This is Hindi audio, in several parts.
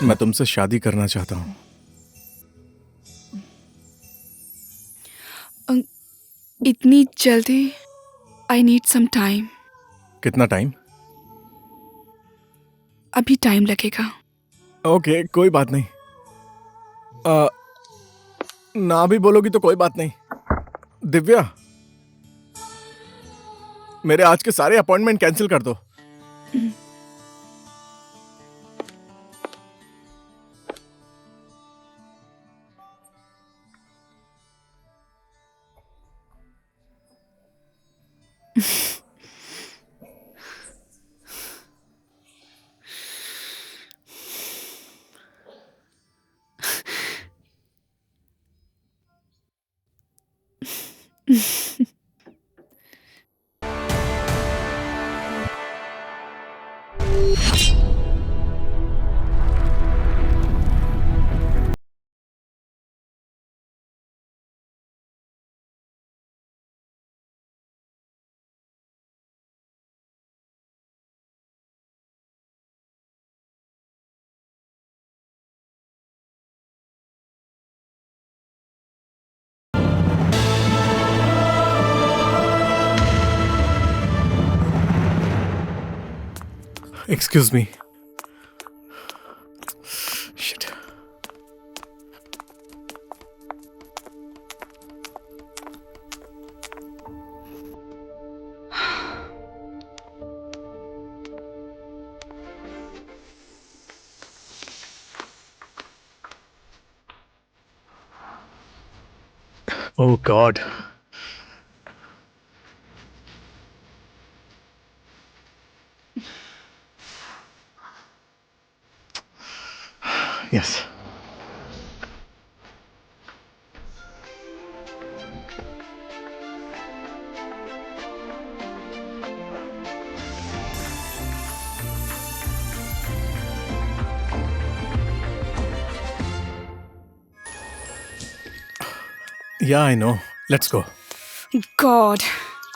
मैं तुमसे शादी करना चाहता हूँ। इतनी जल्दी? I need some time. कितना टाइम? अभी टाइम लगेगा। ओके, कोई बात नहीं। ना भी बोलोगी तो कोई बात नहीं। दिव्या, मेरे आज के सारे अपॉइंटमेंट कैंसिल कर दो। Excuse me. Shit. Oh God. Yes. Yeah, I know. Let's go. God,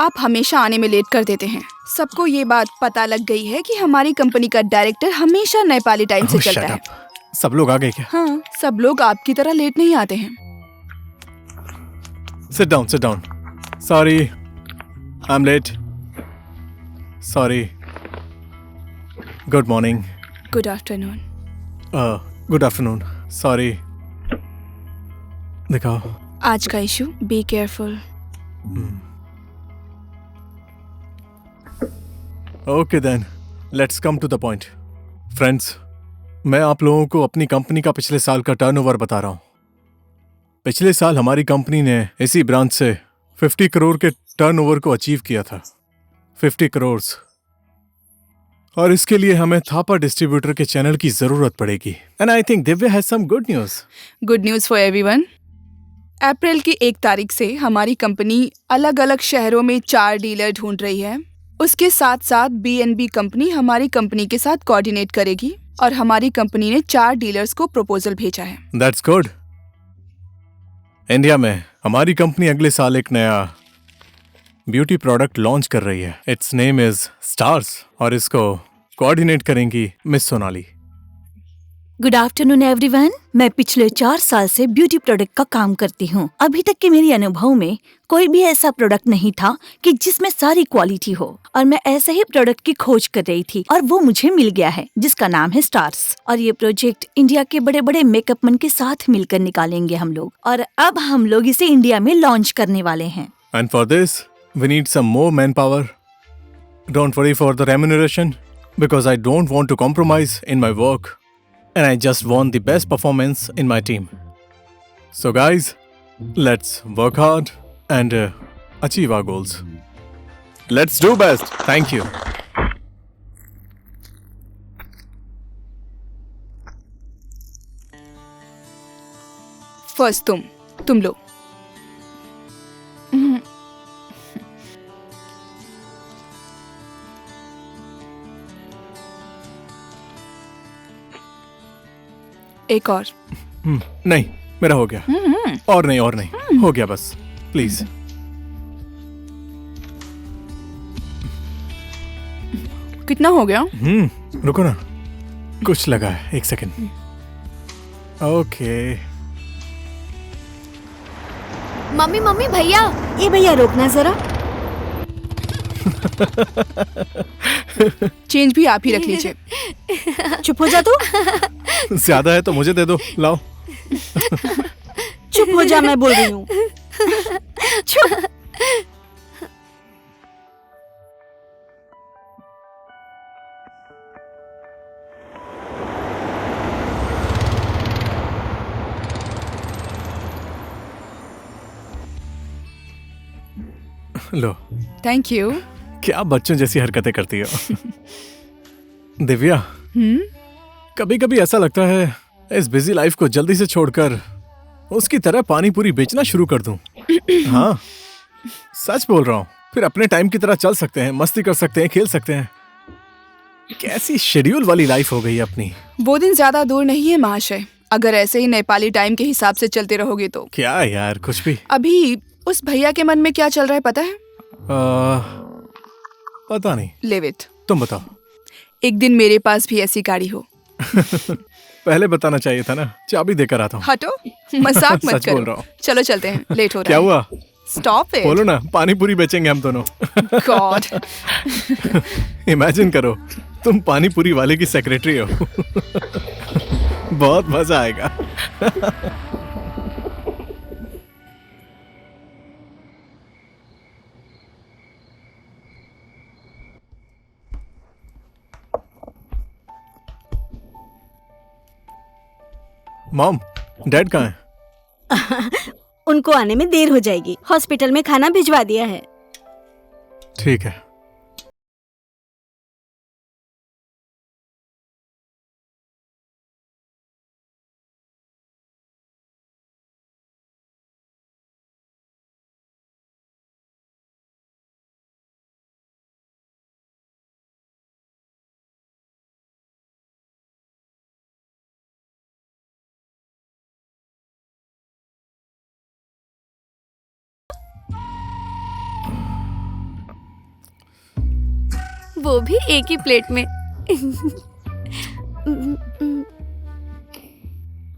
आप हमेशा आने में लेट कर देते हैं। सबको ये बात पता लग गई है कि हमारी कंपनी का डायरेक्टर हमेशा नेपाली टाइम से Oh, चलता shut है। up. सब लोग आ गए क्या? हाँ, सब लोग आपकी तरह लेट नहीं आते हैं। Sit down, sit down. Sorry, I'm late. Sorry. Good morning. Good afternoon. Good afternoon. Sorry. दिखाओ। आज का issue, be careful. Okay then, let's come to the point. Friends, मैं आप लोगों को अपनी कंपनी का पिछले साल का टर्नओवर बता रहा हूँ। पिछले साल हमारी कंपनी ने इसी ब्रांच से 50 करोड़ के टर्नओवर को अचीव किया था। 50 करोड़। और इसके लिए हमें थापा डिस्ट्रीब्यूटर के चैनल की जरूरत पड़ेगी। And I think Divya has some good news. Good news for everyone. अप्रैल की 1 तारीख से हमारी कंपनी अलग अलग शहरों में 4 डीलर ढूंढ रही है। उसके साथ साथ BNB कंपनी हमारी कंपनी के साथ कोऑर्डिनेट करेगी और हमारी कंपनी ने 4 डीलर्स को प्रपोजल भेजा है। That's good. इंडिया में हमारी कंपनी अगले साल एक नया ब्यूटी प्रोडक्ट लॉन्च कर रही है। इट्स नेम इज स्टार्स और इसको कोऑर्डिनेट करेंगी miss Sonali. Good afternoon everyone. मैं पिछले 4 साल से ब्यूटी प्रोडक्ट का काम करती हूँ। अभी तक के मेरे अनुभव में कोई भी ऐसा प्रोडक्ट नहीं था कि जिसमें सारी क्वालिटी हो, और मैं ऐसे ही प्रोडक्ट की खोज कर रही थी और वो मुझे मिल गया है, जिसका नाम है स्टार्स। और ये प्रोजेक्ट इंडिया के बड़े बड़े मेकअप मैन के साथ मिलकर निकालेंगे हम लोग, और अब हम लोग इसे इंडिया में लॉन्च करने वाले हैं। And for this we need some more manpower. Don't worry for the remuneration because I don't want to compromise in my work and I just want the best performance in my team. So guys, let's work hard and achieve our goals. Let's do best. Thank you. First तुम लो। एक और। नहीं, मेरा हो गया। और नहीं हो गया बस। प्लीज। कितना हो गया? रुको ना, कुछ लगा है। 1 सेकंड। ओके। मम्मी मम्मी भैया, ए भैया रोकना जरा। चेंज भी आप ही रख लीजिए। चुप हो जा तू। ज्यादा है तो मुझे दे दो, लाओ। चुप हो जा, मैं बोल रही हूँ। चुप। लो, थैंक यू। क्या बच्चों जैसी हरकतें करती हो। दिव्या, कभी कभी ऐसा लगता है इस बिजी लाइफ को जल्दी से छोड़कर उसकी तरह पानी पूरी बेचना शुरू कर दूं। हाँ, सच बोल रहा हूँ। फिर अपने टाइम की तरह चल सकते हैं, मस्ती कर सकते हैं, खेल सकते हैं। कैसी शेड्यूल वाली लाइफ हो गई है अपनी। वो दिन ज्यादा दूर नहीं है महाशय। अगर ऐसे ही नेपाली टाइम के हिसाब से चलते रहोगे तो। क्या यार, कुछ भी। अभी उस भैया के मन में क्या चल रहा है पता है? पता नहीं, लिव इट। तुम बताओ। एक दिन मेरे पास भी ऐसी गाड़ी हो। पहले बताना चाहिए था ना, चाबी देकर आता हूँ। हटो, मजाक मत सच बोल रहा करो। हूँ। चलो चलते हैं, लेट हो रहा क्या है। हुआ? Stop it. बोलो ना, पानी पूरी बेचेंगे हम दोनों। गॉड। इमेजिन करो, तुम पानी पूरी वाले की सेक्रेटरी हो। बहुत मजा आएगा। मॉम, डैड कहाँ है? उनको आने में देर हो जाएगी। हॉस्पिटल में खाना भिजवा दिया है। ठीक है। वो भी एक ही प्लेट में।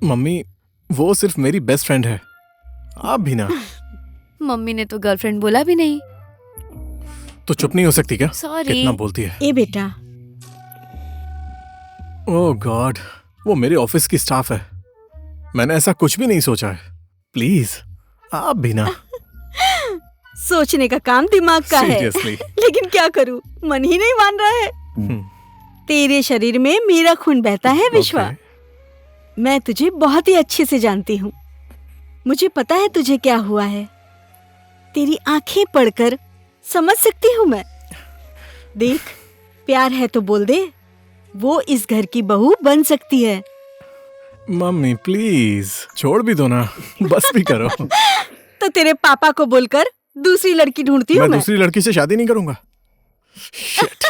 मम्मी, वो सिर्फ मेरी बेस्ट फ्रेंड है, आप भी ना। मम्मी ने तो गर्लफ्रेंड बोला भी नहीं। तो चुप नहीं हो सकती क्या? सॉरी। कितना बोलती है। ए बेटा, ओह गॉड, वो मेरे ऑफिस की स्टाफ है। मैंने ऐसा कुछ भी नहीं सोचा है। प्लीज, आप भी ना। सोचने का काम दिमाग का है। Seriously. लेकिन क्या करूं, मन ही नहीं मान रहा है। तेरे शरीर में मेरा खून बहता है विश्वा। Okay. मैं तुझे बहुत ही अच्छे से जानती हूँ। मुझे पता है तुझे क्या हुआ है। तेरी आंखें पढ़कर समझ सकती हूँ मैं। देख, प्यार है तो बोल दे, वो इस घर की बहू बन सकती है। मम्मी प्लीज, छोड़ भी दो ना, बस भी करो। तो तेरे पापा को बोलकर दूसरी लड़की ढूंढती हूँ मैं मैं। दूसरी लड़की से शादी नहीं करूंगा। Shit.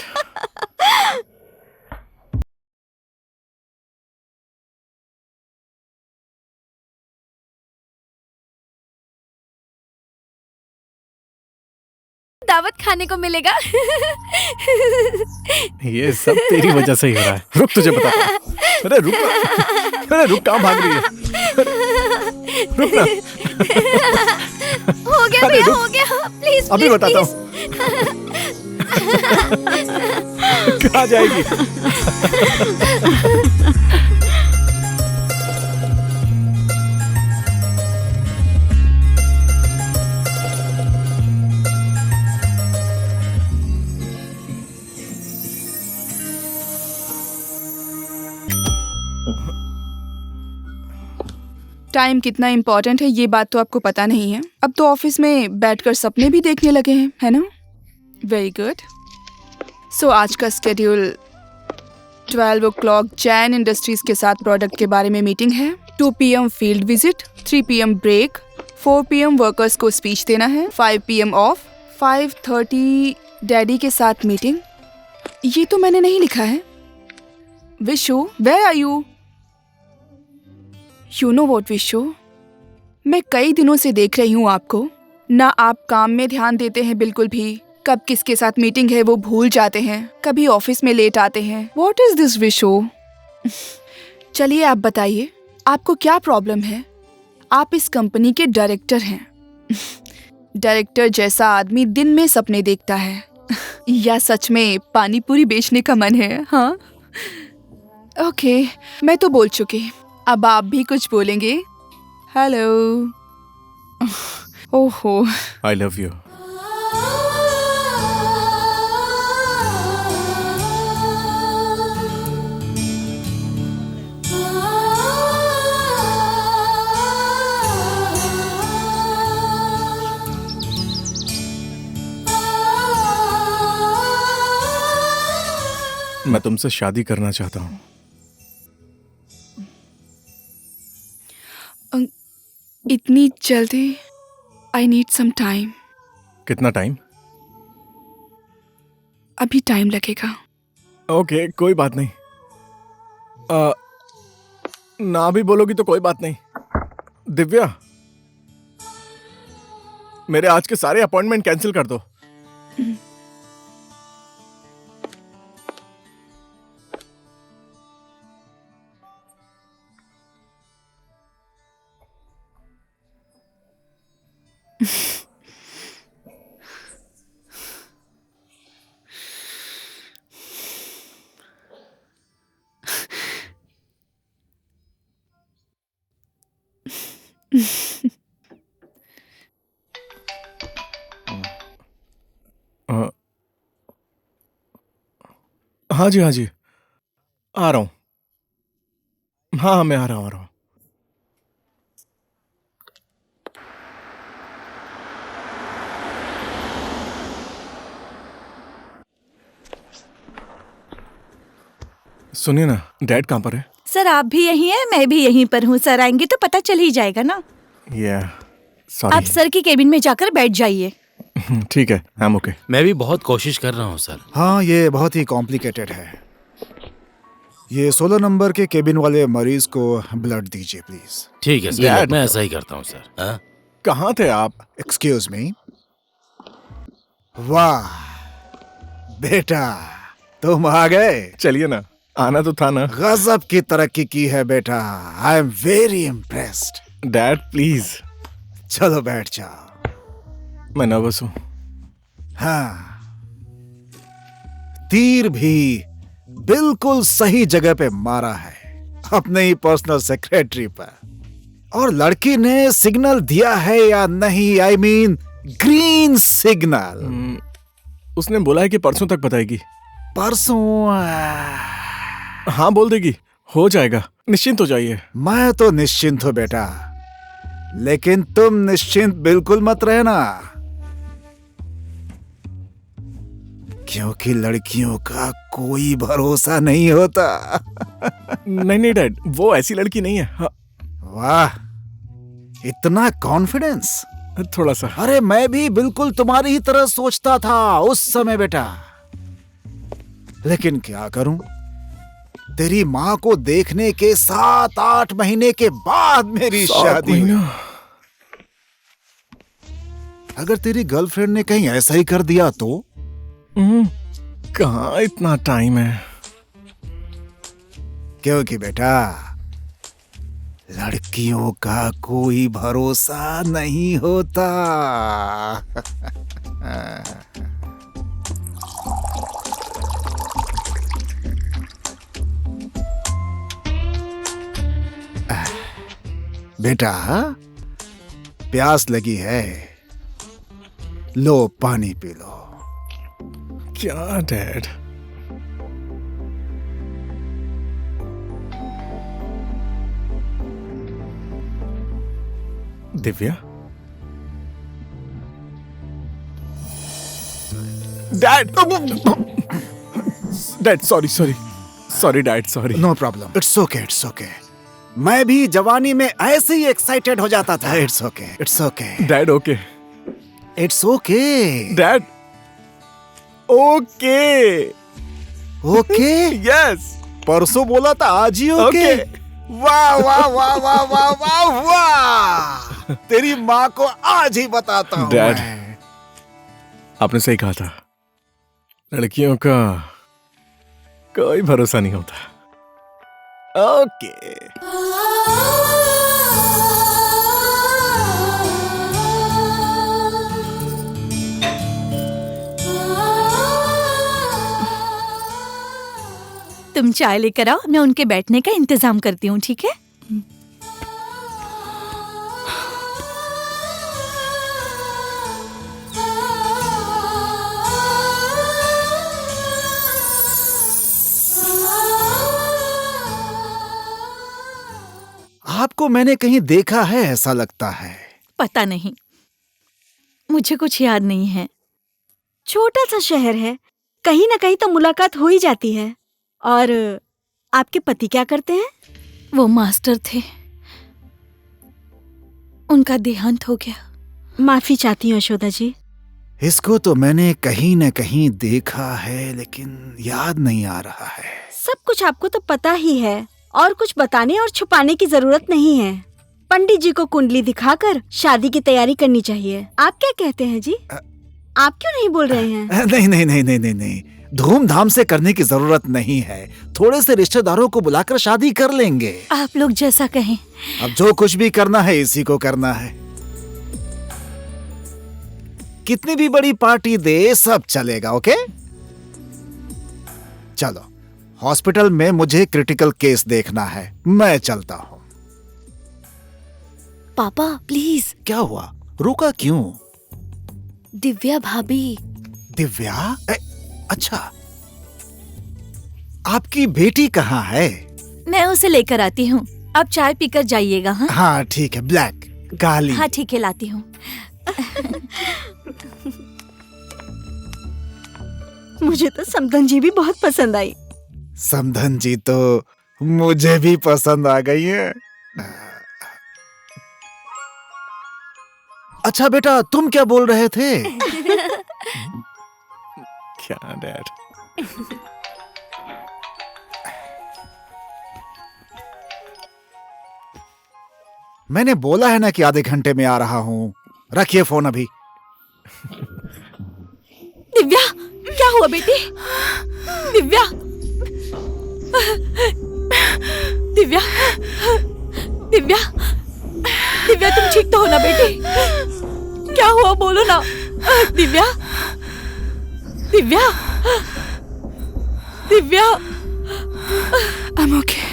दावत खाने को मिलेगा। ये सब तेरी वजह से ही हो रहा है। रुक, तुझे बताता हूँ। अरे रुक ना। अरे रुक, कहाँ भाग रही है? रुक ना। हो गया अरे भैया, रुक। हो गया। प्लीज अभी प्लीज बताता प्लीज। हूँ। कहाँ जाएगी? टाइम कितना इम्पोर्टेंट है ये बात तो आपको पता नहीं है। अब तो ऑफिस में बैठकर सपने भी देखने लगे हैं, है ना? Very good. सो आज का स्केड्यूल 12 o'clock जैन इंडस्ट्रीज के साथ प्रोडक्ट के बारे में मीटिंग है। 2 PM field visit, 3 PM break, 4 PM workers को स्पीच देना है, 5 PM ऑफ, 5:30 डैडी के साथ मीटिंग। ये तो मैंने नहीं लिखा है। Vishu, where are you? You know what Vishu, मैं कई दिनों से देख रही हूँ आपको। ना आप काम में ध्यान देते हैं बिल्कुल भी। कब किसके साथ मीटिंग है वो भूल जाते हैं, कभी ऑफिस में लेट आते हैं। What is this Vishu? चलिए आप बताइए, आपको क्या प्रॉब्लम है? आप इस कंपनी के डायरेक्टर हैं। डायरेक्टर जैसा आदमी दिन में सपने देखता है या सच में पानी पूरी बेचने का मन है? हाँ, ओके, मैं तो बोल चुकी। अब आप भी कुछ बोलेंगे? हेलो। ओहो, आई लव यू। मैं तुमसे शादी करना चाहता हूँ। इतनी जल्दी? I need some time. कितना टाइम? अभी टाइम लगेगा। ओके, कोई बात नहीं। ना भी बोलोगी तो कोई बात नहीं। दिव्या, मेरे आज के सारे अपॉइंटमेंट कैंसिल कर दो। हाँ जी, हाँ जी, आ रहा हूँ। हाँ हाँ, मैं आ रहा हूँ। सुनिए ना, डैड कहाँ पर है? सर आप भी यहीं हैं, मैं भी यहीं पर हूँ। सर आएंगे तो पता चल ही जाएगा ना। सॉरी। आप सर की केबिन में जाकर बैठ जाइए। ठीक है, आई एम ओके। मैं भी बहुत कोशिश कर रहा हूँ सर। हाँ, ये बहुत ही कॉम्प्लिकेटेड है। ये 16 नंबर के केबिन वाले मरीज को ब्लड दीजिए प्लीज। ठीक है सर, Dad. मैं ऐसा ही करता हूँ सर। हाँ? कहाँ थे आप? Excuse me. वाह बेटा, तुम आ गए। चलिए ना, आना तो था ना। गजब की तरक्की की है बेटा। I am very impressed. Dad please. चलो बैठ जाओ। मैं नर्वस हूँ। हाँ, तीर भी बिल्कुल सही जगह पे मारा है, अपने ही पर्सनल सेक्रेटरी पर। और लड़की ने सिग्नल दिया है या नहीं, आई मीन ग्रीन सिग्नल। उसने बोला है कि परसों तक बताएगी। परसों? हाँ, बोल देगी, हो जाएगा, निश्चिंत हो जाइए। मैं तो निश्चिंत हूं बेटा, लेकिन तुम निश्चिंत बिल्कुल मत रहना, क्योंकि लड़कियों का कोई भरोसा नहीं होता। नहीं नहीं डैड, वो ऐसी लड़की नहीं है। हाँ, वाह, इतना कॉन्फिडेंस। थोड़ा सा। अरे मैं भी बिल्कुल तुम्हारी ही तरह सोचता था उस समय बेटा, लेकिन क्या करूं, तेरी माँ को देखने के 7-8 महीने के बाद मेरी 7 शादी हुई। महीना? अगर तेरी गर्लफ्रेंड ने कहीं ऐसा ही कर दिया तो? कहाँ इतना टाइम है? क्योंकि बेटा, लड़कियों का कोई भरोसा नहीं होता। बेटा, प्यास लगी है, लो पानी पी लो। क्या dad? Divya? Dad! Dad sorry sorry sorry dad, sorry. No problem, it's okay, it's okay. मैं भी जवानी में ऐसे ही एक्साइटेड हो जाता था। It's okay, it's okay dad okay. It's okay dad okay. Okay. Yes. परसों बोला था, आज ही ओके। वाह वाह वाह वाह वाह वाह वाह, तेरी माँ को आज ही बताता हूँ डैड, मैं। आपने सही कहा था, लड़कियों का कोई भरोसा नहीं होता। ओके। तुम चाय लेकर आओ, मैं उनके बैठने का इंतजाम करती हूँ, ठीक है? आपको मैंने कहीं देखा है ऐसा लगता है। पता नहीं, मुझे कुछ याद नहीं है। छोटा सा शहर है, कहीं ना कहीं तो मुलाकात हो ही जाती है। और आपके पति क्या करते हैं? वो मास्टर थे, उनका देहांत हो गया। माफी चाहती हूँ यशोदा जी। इसको तो मैंने कहीं न कहीं देखा है, लेकिन याद नहीं आ रहा है। सब कुछ आपको तो पता ही है और कुछ बताने और छुपाने की जरूरत नहीं है। पंडित जी को कुंडली दिखाकर शादी की तैयारी करनी चाहिए। आप क्या कहते हैं जी? आप क्यों नहीं बोल रहे हैं? नहीं नहीं नहीं नहीं नहीं नहीं, धूमधाम से करने की जरूरत नहीं है। थोड़े से रिश्तेदारों को बुलाकर शादी कर लेंगे। आप लोग जैसा कहें। अब जो कुछ भी करना है इसी को करना है। कितनी भी बड़ी पार्टी दे सब चलेगा। ओके चलो, हॉस्पिटल में मुझे क्रिटिकल केस देखना है, मैं चलता हूँ। पापा प्लीज। क्या हुआ, रुका क्यों? दिव्या भाभी। दिव्या? अच्छा, आपकी बेटी कहाँ है? मैं उसे लेकर आती हूँ, आप चाय पीकर जाइएगा। हाँ हाँ ठीक है, ब्लैक काली। हाँ ठीक है, लाती हूँ। मुझे तो समधन जी भी बहुत पसंद आई। समधन जी तो मुझे भी पसंद आ गई है। अच्छा बेटा, तुम क्या बोल रहे थे? क्या डैड? मैंने बोला है ना कि आधे घंटे में आ रहा हूँ। रखिए फोन अभी। दिव्या, क्या हुआ बेटी? दिव्या, दिव्या, दिव्या, दिव्या तुम ठीक तो हो ना बेटी? क्या हुआ बोलो ना। दिव्या, दिव्या, दिव्या। I'm okay.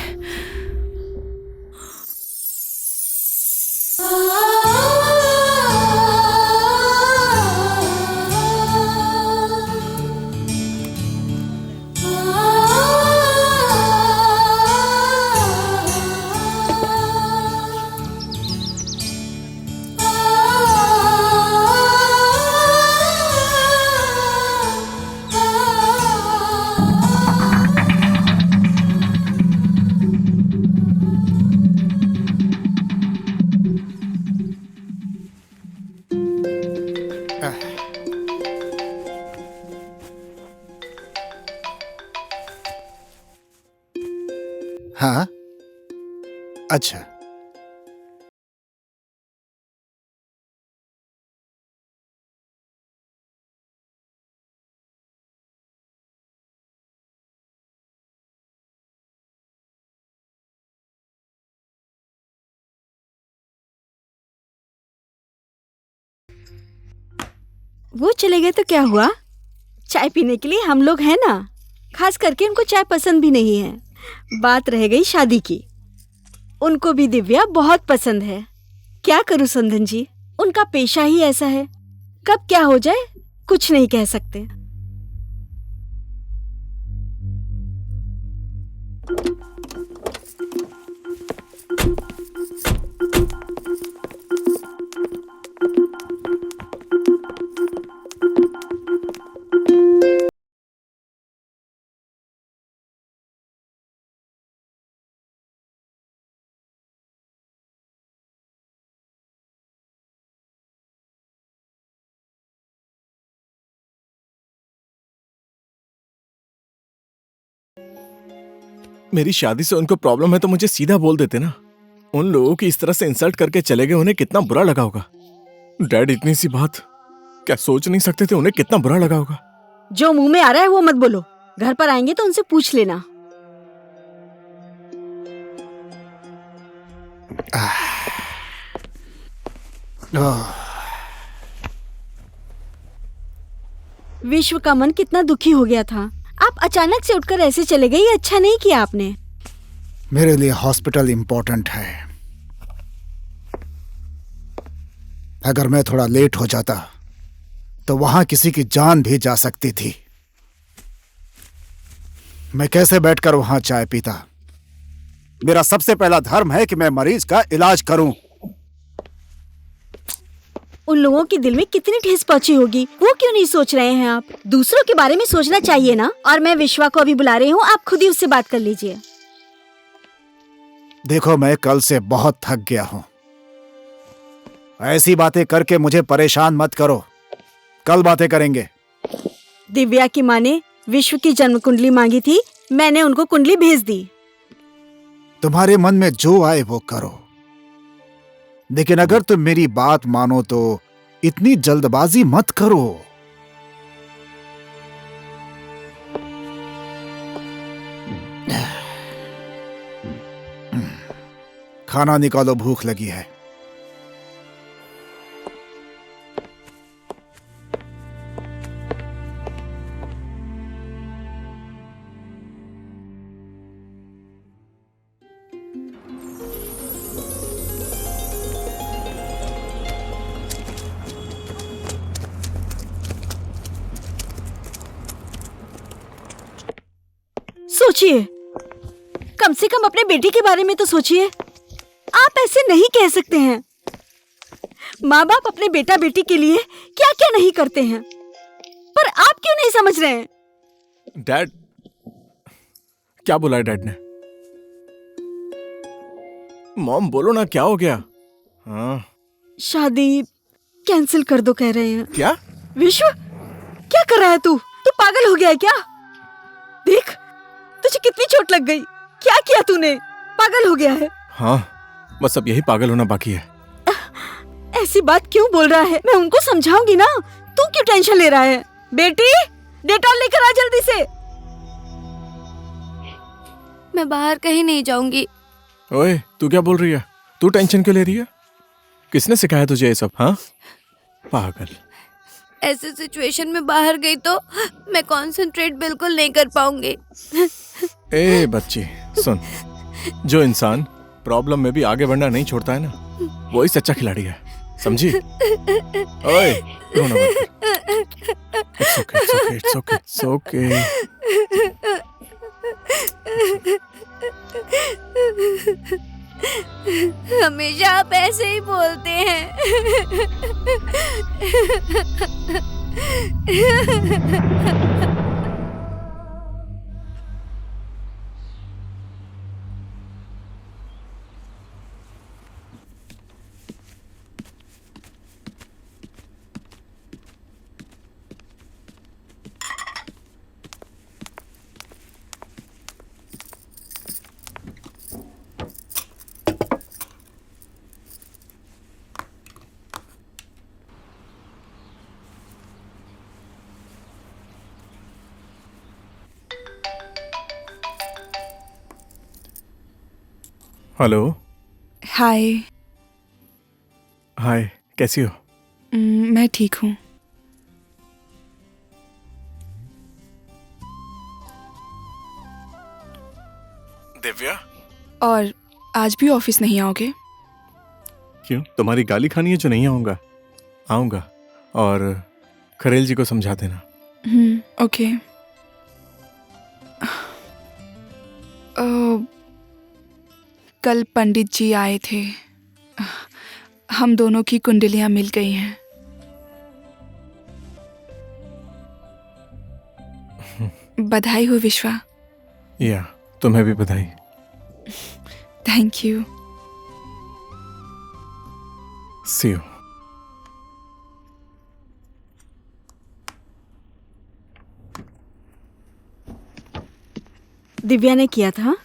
हाँ अच्छा, वो चले गए तो क्या हुआ? चाय पीने के लिए हम लोग हैं ना। खास करके उनको चाय पसंद भी नहीं है। बात रह गई शादी की। उनको भी दिव्या बहुत पसंद है। क्या करूं समधन जी, उनका पेशा ही ऐसा है। कब क्या हो जाए कुछ नहीं कह सकते। मेरी शादी से उनको प्रॉब्लम है तो मुझे सीधा बोल देते ना। उन लोगों की इस तरह से इंसल्ट करके चले गए, उन्हें कितना बुरा लगा होगा। डैड इतनी सी बात क्या सोच नहीं सकते थे, उन्हें कितना बुरा लगा होगा। जो मुंह में आ रहा है वो मत बोलो। घर पर आएंगे तो उनसे पूछ लेना। विश्व का मन कितना दुखी हो गया था। आप अचानक से उठकर ऐसे चले गए, ये अच्छा नहीं किया आपने। मेरे लिए हॉस्पिटल इंपॉर्टेंट है। अगर मैं थोड़ा लेट हो जाता तो वहां किसी की जान भी जा सकती थी। मैं कैसे बैठकर वहां चाय पीता? मेरा सबसे पहला धर्म है कि मैं मरीज का इलाज करूं। उन लोगों के दिल में कितनी ठेस पहुंची होगी, वो क्यों नहीं सोच रहे हैं आप? दूसरों के बारे में सोचना चाहिए ना। और मैं विश्वा को अभी बुला रही हूँ, आप खुद ही उससे बात कर लीजिए। देखो, मैं कल से बहुत थक गया हूं। ऐसी बातें करके मुझे परेशान मत करो। कल बातें करेंगे। दिव्या की माँ ने विश्व की जन्म कुंडली मांगी थी, मैंने उनको कुंडली भेज दी। तुम्हारे मन में जो आए वो करो, लेकिन अगर तुम मेरी बात मानो तो इतनी जल्दबाजी मत करो। खाना निकालो, भूख लगी है। सोचिए, कम से कम अपने बेटी के बारे में तो सोचिए। आप ऐसे नहीं कह सकते हैं। माँ बाप अपने बेटा बेटी के लिए क्या क्या नहीं करते हैं, पर आप क्यों नहीं समझ रहे हैं? डैड, क्या बोला है डैड ने? मॉम बोलो ना, क्या हो गया? हाँ, शादी कैंसिल कर दो कह रहे हैं। क्या? विश्व, क्या कर रहा है तू? तू पागल हो गया है क्या? देख, तुझे कितनी चोट लग गई। क्या किया तूने? पागल हो गया है। हाँ, बस अब यही पागल होना बाकी है। ऐसी बात क्यों बोल रहा है? मैं उनको समझाऊंगी ना, तू क्यों टेंशन ले रहा है? बेटी, डेटॉल लेकर आ जल्दी से। मैं बाहर कहीं नहीं जाऊंगी। ओए, तू क्या बोल रही है? तू टेंशन क्यों ले रही है? किसने सिखाया तुझे ये सब? हाँ, पागल। ऐसे सिचुएशन में बाहर गई तो मैं कंसंट्रेट बिल्कुल नहीं कर पाऊंगी। ए बच्ची, सुन, जो इंसान प्रॉब्लम में भी आगे बढ़ना नहीं छोड़ता है ना, वही सच्चा खिलाड़ी है, समझी? ओए, रोना मत कर। It's okay, it's okay, it's okay, it's okay. हमेशा आप ऐसे ही बोलते हैं। हेलो। हाय। हाय, कैसी हो? मैं ठीक हूँ। दिव्या, और आज भी ऑफिस नहीं आओगे? क्यों? तुम्हारी गाली खानी है जो नहीं आऊंगा? आऊंगा, और खरेल जी को समझा देना। ओके। कल पंडित जी आए थे, हम दोनों की कुंडलियां मिल गई हैं। बधाई हो विश्वा। या, तुम्हें भी बधाई। Thank you. See you. Divya ने किया था?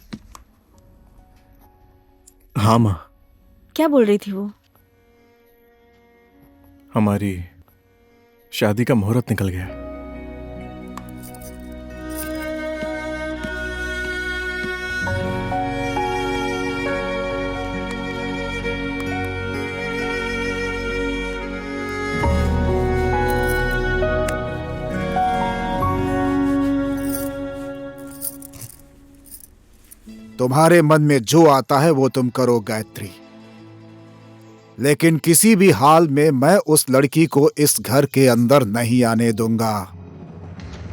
हाँ माँ। क्या बोल रही थी वो? हमारी शादी का मुहूर्त निकल गया। तुम्हारे मन में जो आता है वो तुम करो गायत्री, लेकिन किसी भी हाल में मैं उस लड़की को इस घर के अंदर नहीं आने दूंगा।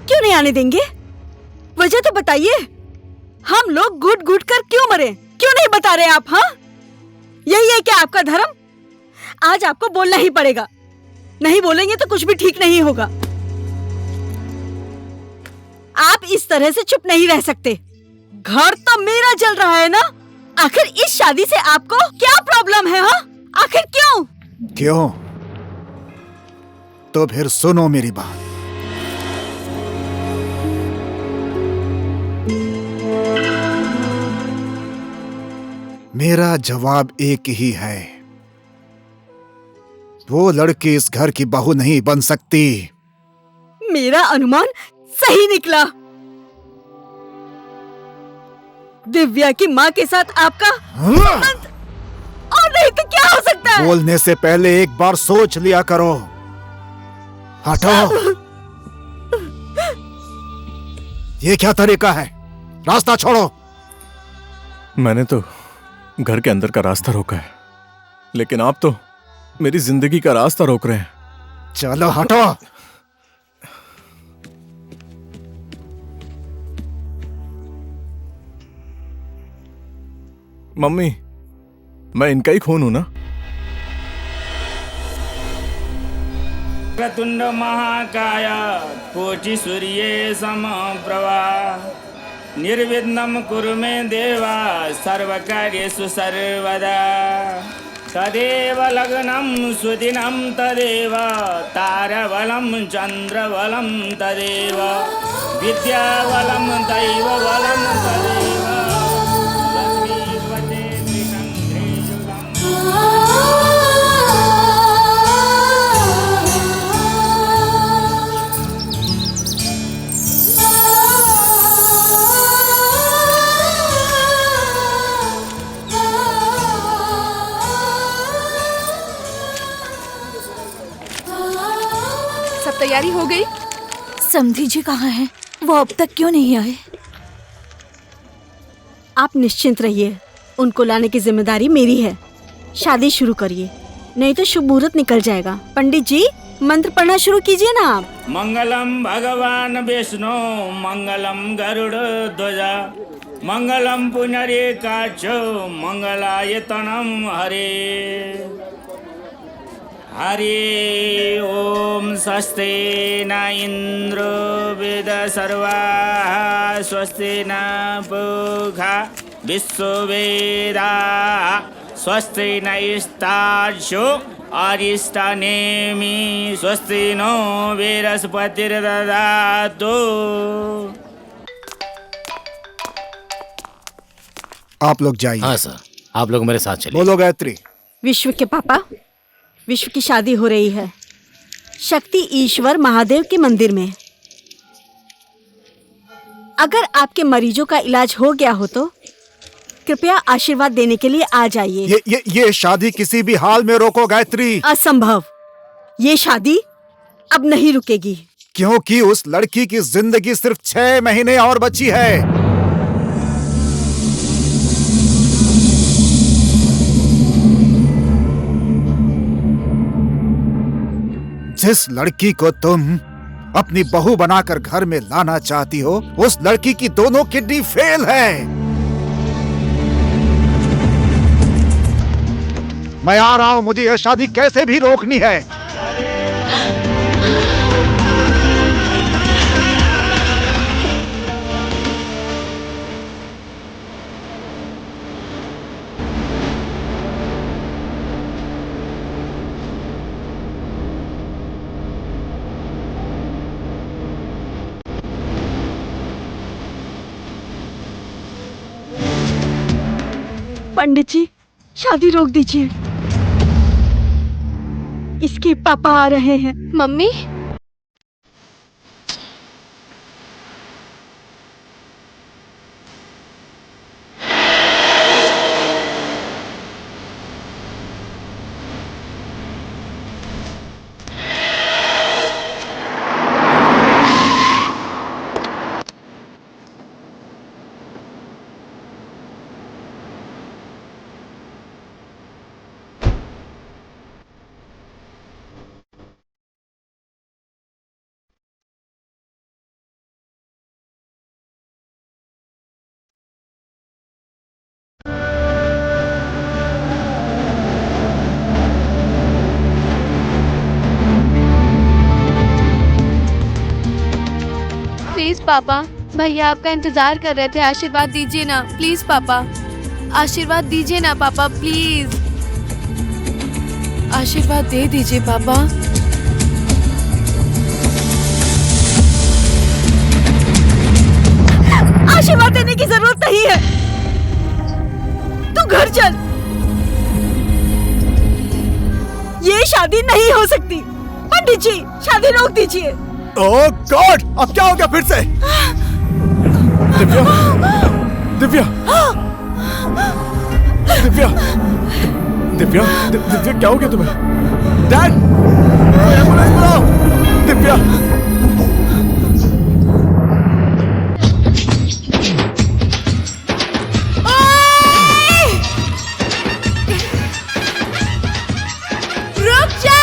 क्यों नहीं आने देंगे? वजह तो बताइए। हम लोग घुट घुट कर क्यों मरे? क्यों नहीं बता रहे आप? हाँ, यही है क्या आपका धर्म? आज आपको बोलना ही पड़ेगा, नहीं बोलेंगे तो कुछ भी ठीक नहीं होगा। आप इस तरह से चुप नहीं रह सकते। घर तो मेरा जल रहा है ना। आखिर इस शादी से आपको क्या प्रॉब्लम है? हाँ, आखिर क्यों? क्यों? तो फिर सुनो मेरी बात। मेरा जवाब एक ही है, वो लड़की इस घर की बहू नहीं बन सकती। मेरा अनुमान सही निकला। दिव्या की माँ के साथ आपका संबंध और नहीं तो क्या हो सकता है? बोलने से पहले एक बार सोच लिया करो। हटो। ये क्या तरीका है? रास्ता छोड़ो। मैंने तो घर के अंदर का रास्ता रोका है, लेकिन आप तो मेरी जिंदगी का रास्ता रोक रहे हैं। चलो हटो। मम्मी, मैं इनका ही खून हूं ना? वक्रतुंड महाकाय कोटि सूर्ये समप्रभा निर्विघ्नं कुरु मे देवा सर्वकार्येषु सर्वदा। तदेव लग्नं सुदिनं तदेव तारबलं चन्द्रबलं तदेव विद्याबलं दैवबलं तदेव लक्ष्मीपते त्रिशङ्घ्रे युगम्। सब तैयारी हो गई? समधी जी कहाँ हैं? वो अब तक क्यों नहीं आए? आप निश्चिंत रहिए, उनको लाने की जिम्मेदारी मेरी है। शादी शुरू करिए, नहीं तो शुभ मुहूर्त निकल जाएगा। पंडित जी, मंत्र पढ़ना शुरू कीजिए ना आप। मंगलम भगवान विष्णु मंगलम गरुड़ ध्वजा मंगलम पुनरेकाक्षो मंगलायतनम हरे। हरि ओम स्वस्ति न इंद्रो वेद सर्वाः स्वस्ति न पूषा विश्ववेदाः स्वस्ति नैस्तार्क्ष्यो अरिष्टनेमि स्वस्ति नो बृहस्पतिर्दधातु। आप लोग जाइए। हाँ सर, आप लोग मेरे साथ चलिए। बोलो गायत्री। विश्व के पापा, विश्व की शादी हो रही है शक्ति ईश्वर महादेव के मंदिर में। अगर आपके मरीजों का इलाज हो गया हो तो कृपया आशीर्वाद देने के लिए आ जाइए। ये शादी किसी भी हाल में रोको गायत्री। असंभव, ये शादी अब नहीं रुकेगी। क्योंकि उस लड़की की जिंदगी सिर्फ 6 महीने और बची है। जिस लड़की को तुम अपनी बहू बनाकर घर में लाना चाहती हो, उस लड़की की दोनों किडनी फेल है। मैं आ रहा हूं, मुझे यह शादी कैसे भी रोकनी है। पंडित जी, शादी रोक दीजिए। इसके पापा आ रहे हैं। मम्मी, पापा, भैया आपका इंतजार कर रहे थे। आशीर्वाद दीजिए ना प्लीज पापा, आशीर्वाद दीजिए ना पापा प्लीज, आशीर्वाद दे दीजिए पापा। आशीर्वाद देने की जरूरत नहीं है, तू घर चल। ये शादी नहीं हो सकती। पंडित जी, शादी रोक दीजिए। ओह गॉड, अब क्या हो गया फिर से? दिव्या, दिव्या, दिव्या, दिव्या, दिव्या क्या हो गया तुम्हें? डैड, एम्बुलेंस बुलाओ। दिव्या, रुक जा।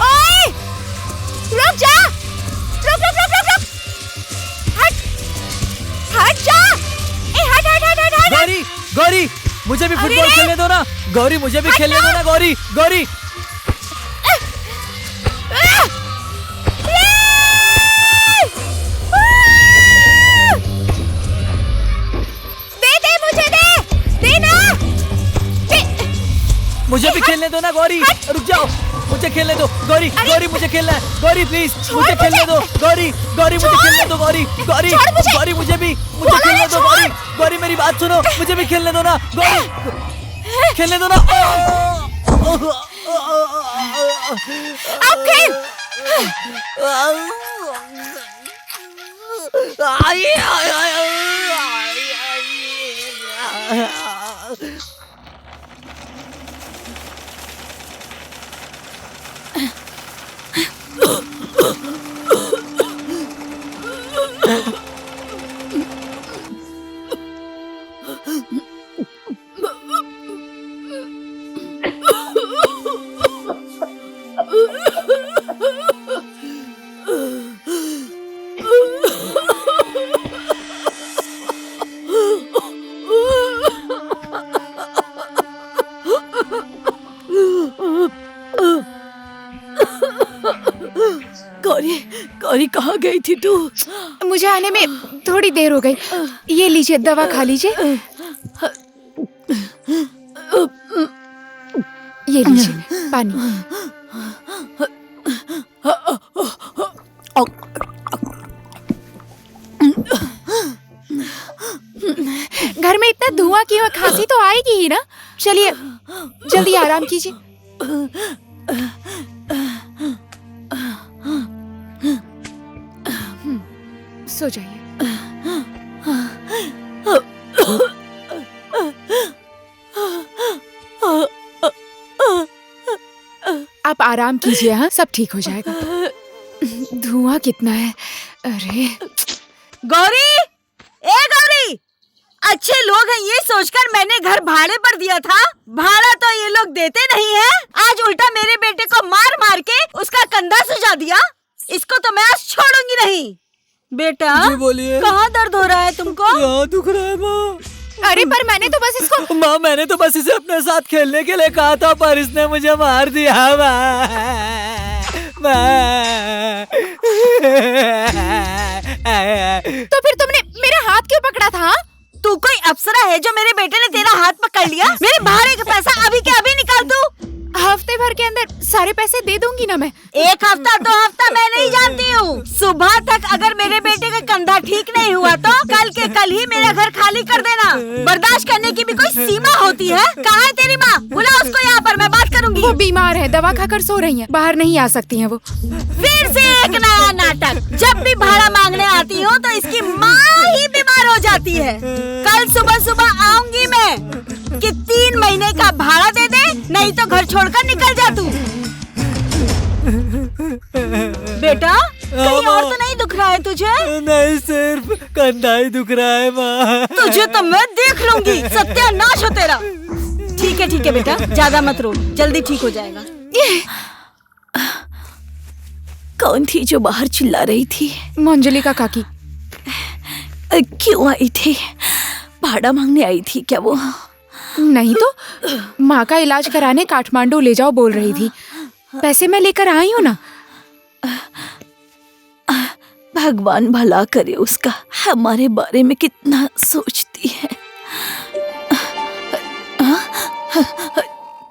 ओए, रुक जा, रुक रुक रुक रुक रुक, हट, हट जा, हट हट हट हट। गौरी, गौरी, मुझे भी फुटबॉल खेलने दो ना। गौरी, मुझे भी खेलने दो ना। गौरी, गौरी, मुझे भी खेलने दो ना। गौरी, रुक जाओ, मुझे खेलने दो। गौरी, गौरी, मुझे खेलना है। गौरी प्लीज, मुझे खेलने दो। गौरी, गौरी, मुझे खेलने दो। गौरी, गौरी, गौरी, मुझे खेलने दो। गौरी, गौरी, मेरी बात सुनो, मुझे भी खेलने दो ना। गौरी, खेलने दो ना। अब खेल। गौरी, गौरी कहाँ गई थी तू? मुझे आने में थोड़ी देर हो गई। ये लीजिए, दवा खा लीजिए। ये लीजिए पानी। घर में इतना धुआं क्यों? खांसी तो आएगी ही ना। चलिए जल्दी आराम कीजिए। सो जाइए। आप आराम कीजिए। हाँ, सब ठीक हो जाएगा। धुआं कितना है। अरे गौरी, ए गौरी, अच्छे लोग हैं ये सोचकर मैंने घर भाड़े पर दिया था। भाड़ा तो ये लोग देते नहीं है। आज उल्टा मेरे बेटे को मार मार के उसका कंधा सुझा दिया। इसको तो मैं आज छोड़ूंगी नहीं। बेटा, जी बोलिए। कहाँ दर्द हो रहा है तुमको? यहाँ दुख रहा है माँ। अरे पर मैंने तो बस इसको माँ, मैंने तो बस इसे अपने साथ खेलने के लिए कहा था, पर इसने मुझे मार दिया माँ। तो फिर तुमने मेरा हाथ क्यों पकड़ा था? तू कोई अप्सरा है जो मेरे बेटे ने तेरा हाथ पकड़ लिया? मेरे भाड़े का पैसा अभी के अभी निकाल दू। हफ्ते भर के अंदर सारे पैसे दे दूंगी ना मैं। 1 हफ्ता 2 हफ्ता मैं नहीं जानती हूँ। सुबह तक अगर मेरे बेटे का कंधा ठीक नहीं हुआ तो कल के कल ही मेरा घर खाली कर देना। बर्दाश्त करने की भी कोई सीमा होती है। कहाँ है तेरी माँ? बुला उसको यहाँ पर, मैं बात करूंगी। वो है। बीमार है, दवा खाकर सो रही हैं, बाहर नहीं आ सकती हैं वो। फिर से एक नया नाटक। जब भी भाड़ा मांगने आती हूँ तो इसकी माँ ही बीमार हो जाती है। कल सुबह सुबह आऊंगी मैं कि 3 महीने का भाड़ा दे दे, नहीं तो घर छोड़कर निकल जा तू। बेटा कहीं और तो नहीं दुख रहा है तुझे? नहीं, सिर्फ कंधा ही दुख रहा है माँ। तुझे तो मैं देख लूंगी, सत्यानाश हो तेरा। ठीक है बेटा, ज्यादा मत रो, जल्दी ठीक हो जाएगा। कौन थी जो बाहर चिल्ला रही थी? मंजलिका काकी। क्यों आई थी? भाड़ा मांगने आई थी क्या वो? नहीं तो माँ का इलाज कराने काठमांडू ले जाओ बोल रही थी। पैसे मैं लेकर आई हूँ ना। भगवान भला करे उसका, हमारे बारे में कितना सोचती है।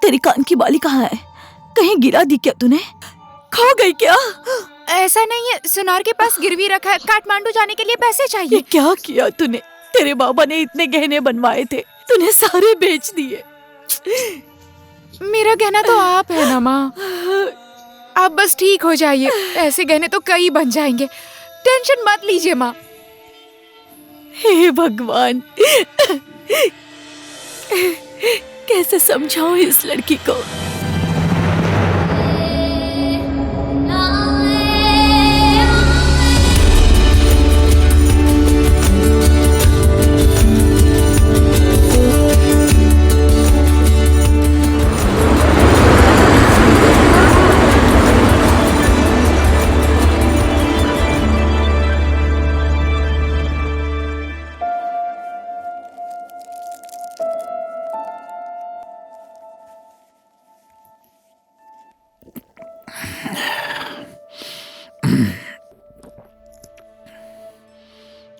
तेरी कान की बाली कहाँ है? कहीं गिरा दी क्या तूने? खो गई क्या? ऐसा नहीं है, सुनार के पास गिरवी रखा है, काठमांडू जाने के लिए पैसे ये चाहिए। क्या किया तूने? तेरे बाबा ने इतने गहने बनवाए थे, तूने सारे बेच दिए। मेरा गहना तो आप है ना माँ, आप बस ठीक हो जाइए। ऐसे गहने तो कई बन जाएंगे, टेंशन मत लीजिए माँ। हे भगवान, कैसे समझाऊं इस लड़की को?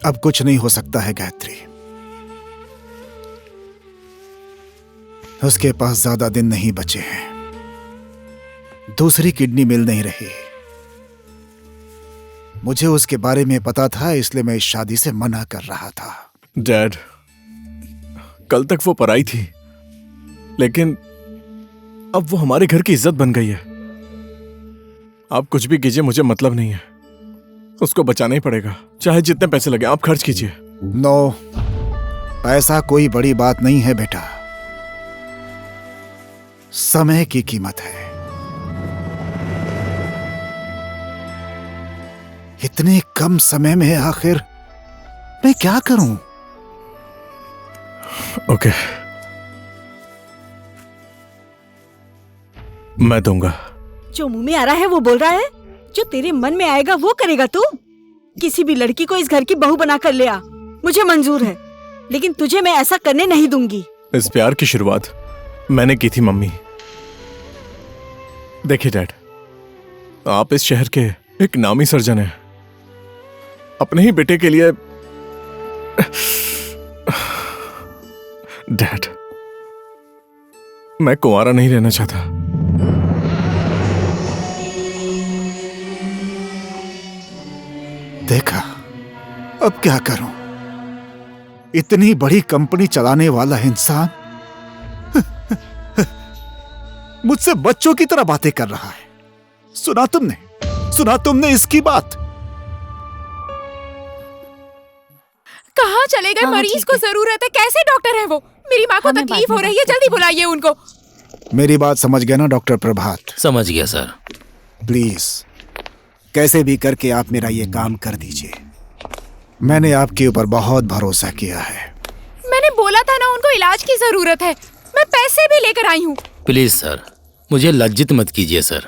अब कुछ नहीं हो सकता है गायत्री। उसके पास ज्यादा दिन नहीं बचे हैं। दूसरी किडनी मिल नहीं रही। मुझे उसके बारे में पता था, इसलिए मैं इस शादी से मना कर रहा था। डैड, कल तक वो पराई थी, लेकिन अब वो हमारे घर की इज्जत बन गई है। आप कुछ भी कीजिए, मुझे मतलब नहीं है। उसको बचाना ही पड़ेगा, चाहे जितने पैसे लगे आप खर्च कीजिए। नो, पैसा कोई बड़ी बात नहीं है बेटा। समय की कीमत है। इतने कम समय में आखिर मैं क्या करूं? ओके, मैं दूंगा। जो मुंह में आ रहा है वो बोल रहा है। जो तेरे मन में आएगा वो करेगा तू। किसी भी लड़की को इस घर की बहू बना कर ले आ, मुझे मंजूर है, लेकिन तुझे मैं ऐसा करने नहीं दूंगी। इस प्यार की शुरुआत मैंने की थी मम्मी। देखिए डैड, आप इस शहर के एक नामी सर्जन हैं। अपने ही बेटे के लिए डैड, मैं कुंवारा नहीं रहना चाहता। देखा, अब क्या करूं? इतनी बड़ी कंपनी चलाने वाला इंसान मुझसे बच्चों की तरह बातें कर रहा है। सुना तुमने इसकी बात? कहाँ चले गए? मरीज को जरूरत है। कैसे डॉक्टर है वो? मेरी माँ को तकलीफ हो रही है, जल्दी बुलाइए उनको। मेरी बात समझ गया ना डॉक्टर प्रभात? समझ गया सर। प्लीज कैसे भी करके आप मेरा ये काम कर दीजिए। मैंने आपके ऊपर बहुत भरोसा किया है। मैंने बोला था ना उनको इलाज की जरूरत है। मैं पैसे भी लेकर आई हूँ। प्लीज सर, मुझे लज्जित मत कीजिए सर।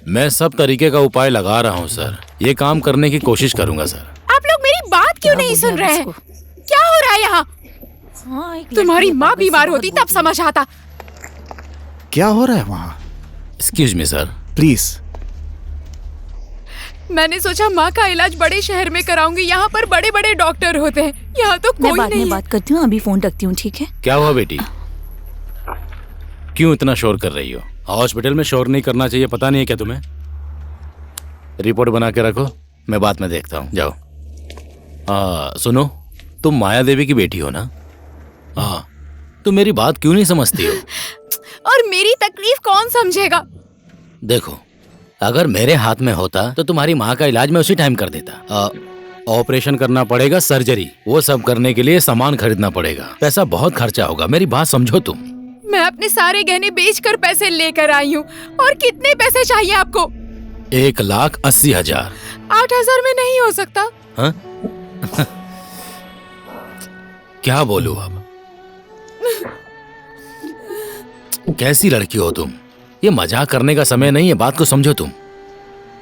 मैं सब तरीके का उपाय लगा रहा हूँ सर। ये काम करने की कोशिश करूंगा सर। आप लोग मेरी बात क्यों नहीं सुन रहे हैं? क्या हो रहा है यहाँ? तुम्हारी माँ बीमार होती तब समझ आता। क्या हो रहा है वहाँ? Excuse me sir. प्लीज। मैंने सोचा माँ का इलाज बड़े शहर में कराऊंगी, यहाँ पर बड़े बड़े डॉक्टर होते हैं, यहाँ तो मैं कोई बाद नहीं में है। बात करती हूँ, अभी फोन रखती हूँ, ठीक है? क्या हुआ बेटी? क्यों इतना शोर कर रही हो? हॉस्पिटल में शोर नहीं करना चाहिए, पता नहीं है क्या तुम्हें? रिपोर्ट बना के रखो, मैं बाद में देखता हूँ। जाओ। सुनो, तुम माया देवी की बेटी हो ना? हाँ, तुम मेरी बात क्यों नहीं समझती हो? और मेरी तकलीफ कौन समझेगा? देखो, अगर मेरे हाथ में होता तो तुम्हारी माँ का इलाज मैं उसी टाइम कर देता। ऑपरेशन करना पड़ेगा, सर्जरी, वो सब करने के लिए सामान खरीदना पड़ेगा, पैसा बहुत खर्चा होगा। मेरी बात समझो तुम। मैं अपने सारे गहने बेचकर पैसे लेकर आई हूँ। और कितने पैसे चाहिए आपको? 1,80,000। 8,000 में नहीं हो सकता। हाँ? क्या बोलूं अब? कैसी लड़की हो तुम? ये मजाक करने का समय नहीं है, बात को समझो तुम।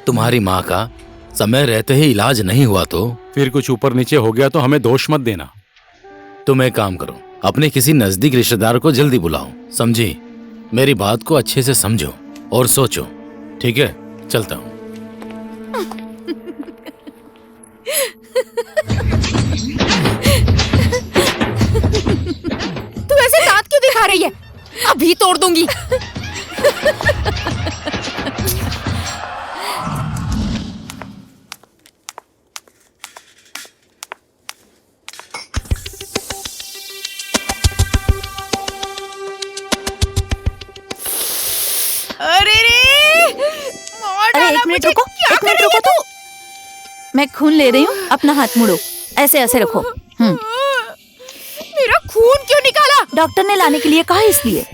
तुम्हारी माँ का समय रहते ही इलाज नहीं हुआ तो फिर कुछ ऊपर नीचे हो गया तो हमें दोष मत देना। तुम एक काम करो, अपने किसी नजदीक रिश्तेदार को जल्दी बुलाओ, समझी? मेरी बात को अच्छे से समझो और सोचो, ठीक है? चलता हूँ। तू ऐसे दांत क्यों दिखा रही है? अभी तोड़ दूंगी। अरे रे, अरे एक मिनट रुको, एक मिनट रुको तो। मैं खून ले रही हूँ, अपना हाथ मोड़ो, ऐसे ऐसे रखो। मेरा खून क्यों निकाला? डॉक्टर ने लाने के लिए कहा, इसलिए।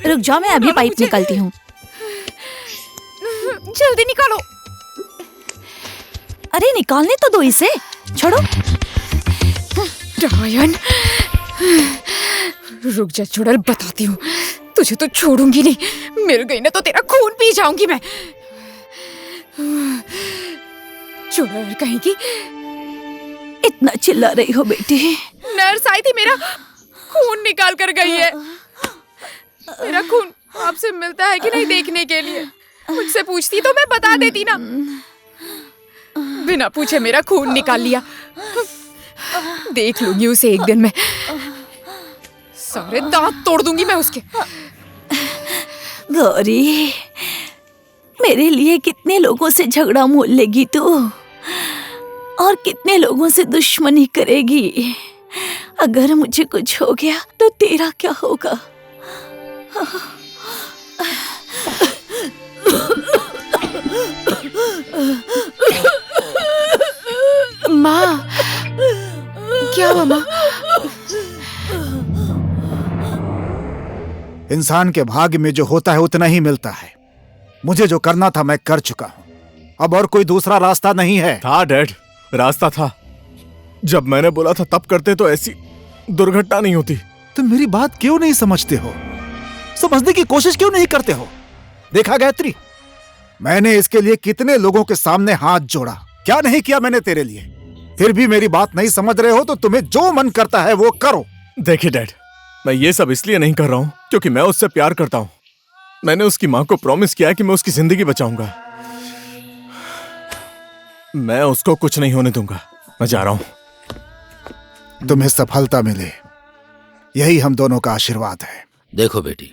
रुक जाओ, मैं अभी पाइप निकालती हूँ। जल्दी निकालो। अरे निकालने तो दो इसे, छोड़ो। रायन, रुक जा चुड़ैल, बताती हूँ। तुझे तो छोड़ूंगी नहीं, मिल गई ना तो तेरा खून पी जाऊंगी मैं। चुड़ैल कहेगी। इतना चिल्ला रही हो बेटी? नर्स आई थी, मेरा खून निकाल कर गई है। मेरा खून आपसे मिलता है कि नहीं देखने के लिए मुझसे पूछती तो मैं बता देती ना। बिना पूछे मेरा खून निकाल लिया। देख लूंगी उसे एक दिन में, सारे दांत तोड़ दूंगी मैं उसके। गौरी, मेरे लिए कितने लोगों से झगड़ा मोल लेगी तू, और कितने लोगों से दुश्मनी करेगी? अगर मुझे कुछ हो गया तो तेरा क्या होगा? माँ, क्या हुआ माँ? इंसान के भाग्य में जो होता है उतना ही मिलता है। मुझे जो करना था मैं कर चुका हूं, अब और कोई दूसरा रास्ता नहीं है। था डैड, रास्ता था। जब मैंने बोला था तब करते तो ऐसी दुर्घटना नहीं होती। तुम मेरी बात क्यों नहीं समझते हो? समझने की कोशिश क्यों नहीं करते हो? देखा गायत्री, मैंने इसके लिए कितने लोगों के सामने हाथ जोड़ा, क्या नहीं किया मैंने तेरे लिए? फिर भी मेरी बात नहीं समझ रहे हो तो तुम्हें जो मन करता है वो करो। देखिए डैड, मैं ये सब इसलिए नहीं कर रहा हूँ क्योंकि मैं उससे प्यार करता हूँ। मैंने उसकी माँ को प्रॉमिस किया कि मैं उसकी जिंदगी बचाऊंगा। मैं उसको कुछ नहीं होने दूंगा। मैं जा रहा हूँ। तुम्हें सफलता मिले, यही हम दोनों का आशीर्वाद है। देखो बेटी,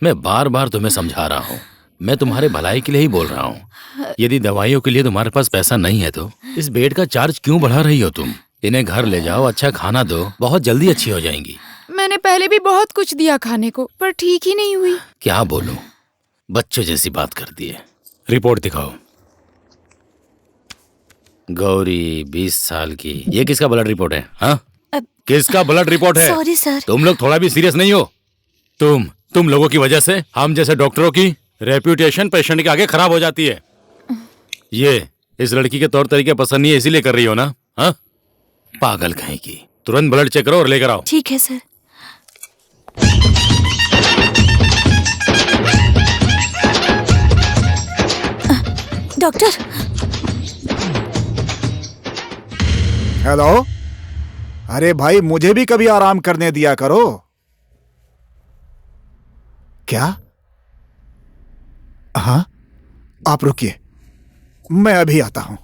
मैं बार बार तुम्हें समझा रहा हूँ, मैं तुम्हारे भलाई के लिए ही बोल रहा हूँ। यदि दवाइयों के लिए तुम्हारे पास पैसा नहीं है तो इस बेड का चार्ज क्यों बढ़ा रही हो तुम? इन्हें घर ले जाओ, अच्छा खाना दो, बहुत जल्दी अच्छी हो जाएंगी। मैंने पहले भी बहुत कुछ दिया खाने को, पर ठीक ही नहीं हुई। क्या बोलूं, बच्चों जैसी बात करती है। रिपोर्ट दिखाओ। गौरी 20 साल की। ये किसका ब्लड रिपोर्ट है? हाँ, किसका ब्लड रिपोर्ट है? Sorry sir. तुम लोग थोड़ा भी सीरियस नहीं हो? तुम लोगों की वजह से हम जैसे डॉक्टरों की रेप्यूटेशन पेशेंट के आगे खराब हो जाती है। ये इस लड़की के तौर तरीके पसंद नहीं है इसीलिए कर रही हो ना? हाँ, पागल कहीं की। तुरंत ब्लड चेक करो और लेकर आओ। ठीक है सर। डॉक्टर। हेलो, अरे भाई मुझे भी कभी आराम करने दिया करो। क्या? हाँ, आप रुकिए, मैं अभी आता हूं।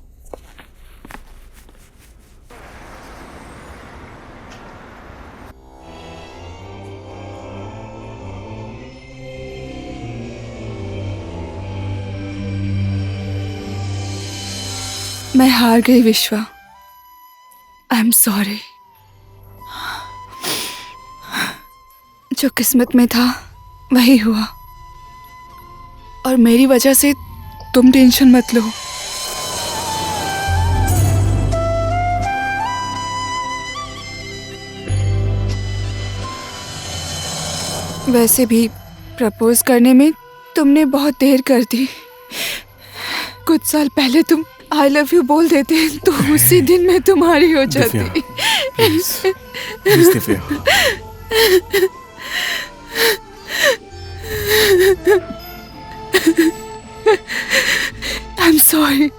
मैं हार गई विश्वा। I am sorry. जो किस्मत में था वही हुआ और मेरी वजह से तुम टेंशन मत लो। वैसे भी प्रपोज करने में तुमने बहुत देर कर दी। कुछ साल पहले तुम आई लव यू बोल देते तो उसी दिन मैं तुम्हारी हो जाती। प्लीज दिव्या। I'm sorry.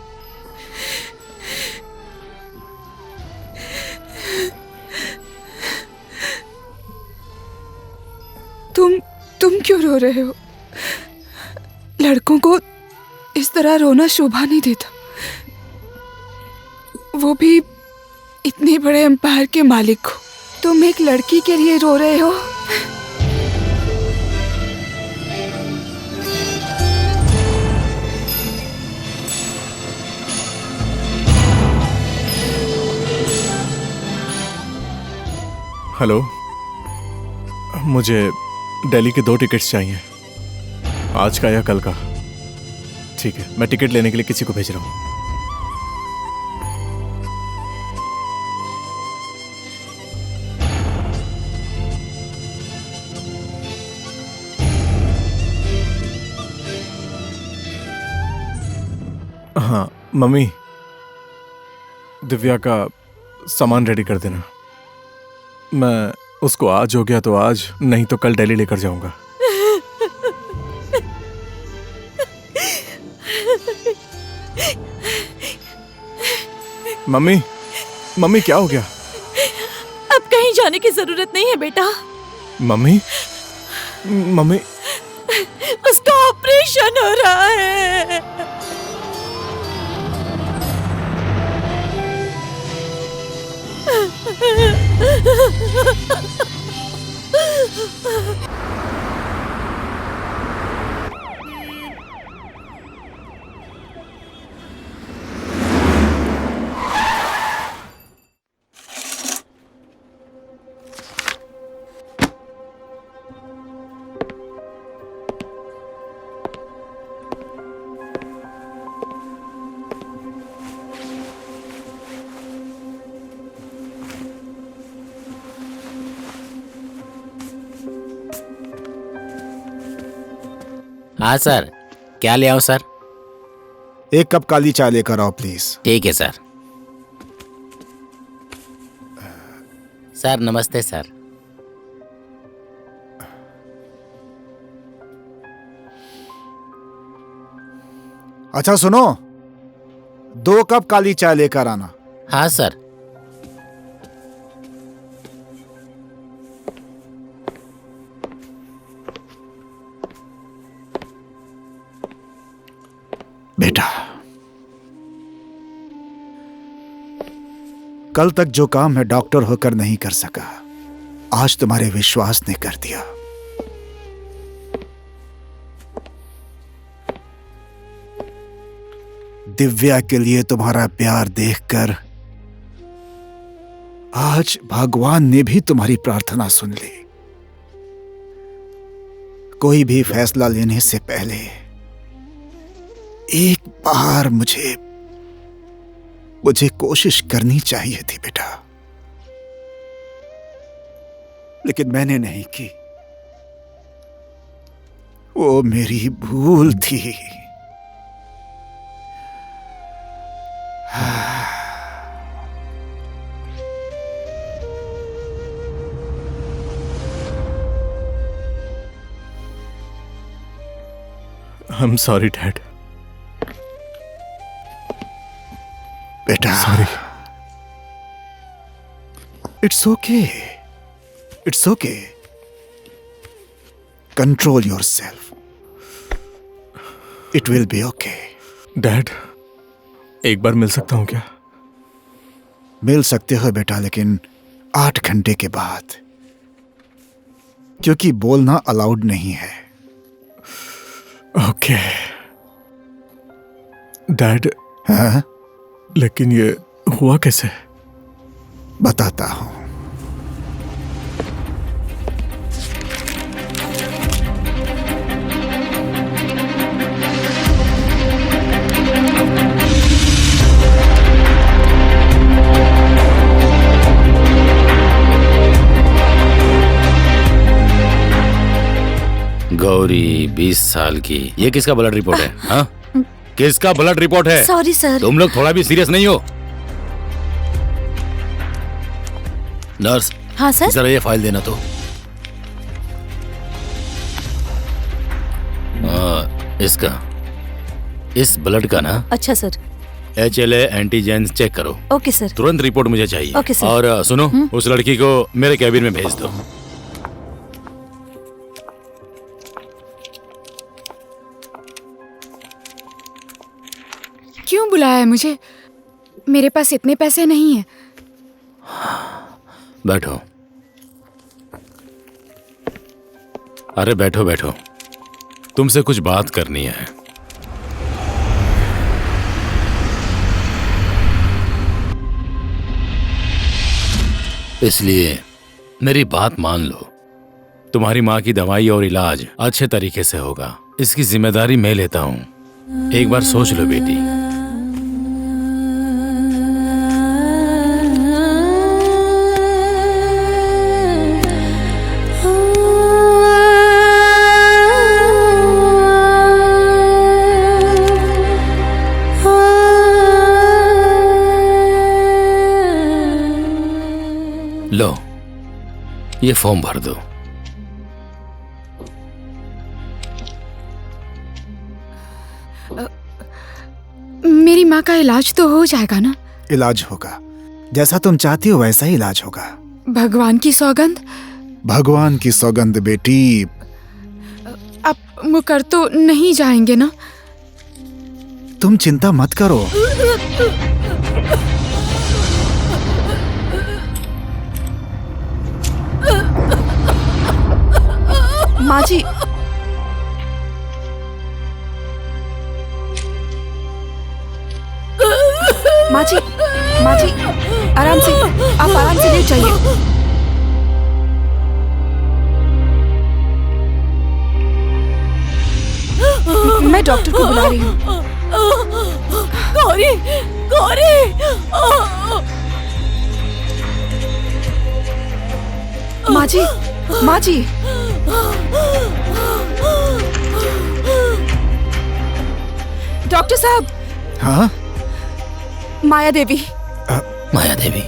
तुम क्यों रो रहे हो? लड़कों को इस तरह रोना शोभा नहीं देता, वो भी इतने बड़े एम्पायर के मालिक हो। तुम एक लड़की के लिए रो रहे हो। हेलो, मुझे दिल्ली के 2 टिकट्स चाहिए, आज का या कल का। ठीक है, मैं टिकट लेने के लिए किसी को भेज रहा हूँ। हाँ मम्मी, दिव्या का सामान रेडी कर देना। मैं उसको आज हो गया तो आज, नहीं तो कल दिल्ली लेकर जाऊंगा। मम्मी, मम्मी क्या हो गया? अब कहीं जाने की जरूरत नहीं है बेटा। मम्मी, मम्मी उसका ऑपरेशन हो रहा है। हाँ सर, क्या ले आओ सर? 1 कप काली चाय लेकर आओ प्लीज। ठीक है सर। सर नमस्ते सर। अच्छा सुनो, 2 कप काली चाय लेकर आना। हाँ सर। बेटा, कल तक जो काम मैं डॉक्टर होकर नहीं कर सका, आज तुम्हारे विश्वास ने कर दिया। दिव्या के लिए तुम्हारा प्यार देखकर आज भगवान ने भी तुम्हारी प्रार्थना सुन ली। कोई भी फैसला लेने से पहले एक बार मुझे कोशिश करनी चाहिए थी बेटा, लेकिन मैंने नहीं की। वो मेरी भूल थी। I'm sorry, Dad. बेटा, Sorry. It's okay. It's okay. Control yourself. It will be okay. Dad, एक बार मिल सकता हूँ क्या? मिल सकते हो बेटा, लेकिन 8 घंटे के बाद, क्योंकि बोलना अलाउड नहीं है। ओके। डैड, हाँ? लेकिन ये हुआ कैसे? बताता हूं। गौरी 20 साल की, ये किसका ब्लड रिपोर्ट है? हाँ, किसका ब्लड रिपोर्ट है? Sorry sir. तुम लोग थोड़ा भी सीरियस नहीं हो? नर्स, हाँ सर। जरा ये फाइल देना तो। इसका, इस ब्लड का ना। अच्छा सर। HLA एंटीजेंस चेक करो। Okay sir. तुरंत रिपोर्ट मुझे चाहिए। Okay sir. और सुनो, उस लड़की को मेरे कैबिन में भेज दो। क्यों बुलाया है मुझे? मेरे पास इतने पैसे नहीं है। बैठो। अरे बैठो बैठो, तुमसे कुछ बात करनी है। इसलिए मेरी बात मान लो। तुम्हारी माँ की दवाई और इलाज अच्छे तरीके से होगा, इसकी जिम्मेदारी मैं लेता हूँ। एक बार सोच लो बेटी। लो, ये फॉर्म भर दो। मेरी माँ का इलाज तो हो जाएगा ना? इलाज होगा, जैसा तुम चाहती हो वैसा ही इलाज होगा। भगवान की सौगंध। भगवान की सौगंध बेटी। आप मुकर तो नहीं जाएंगे ना? तुम चिंता मत करो। माँ जी, माँ जी, माँ जी, आराम से, आप आराम से लेट जाइए। मैं डॉक्टर को बुला रही हूँ। गौरी, गौरी। माँ जी, माँ जी। डॉक्टर साहब। हाँ? माया देवी। माया देवी?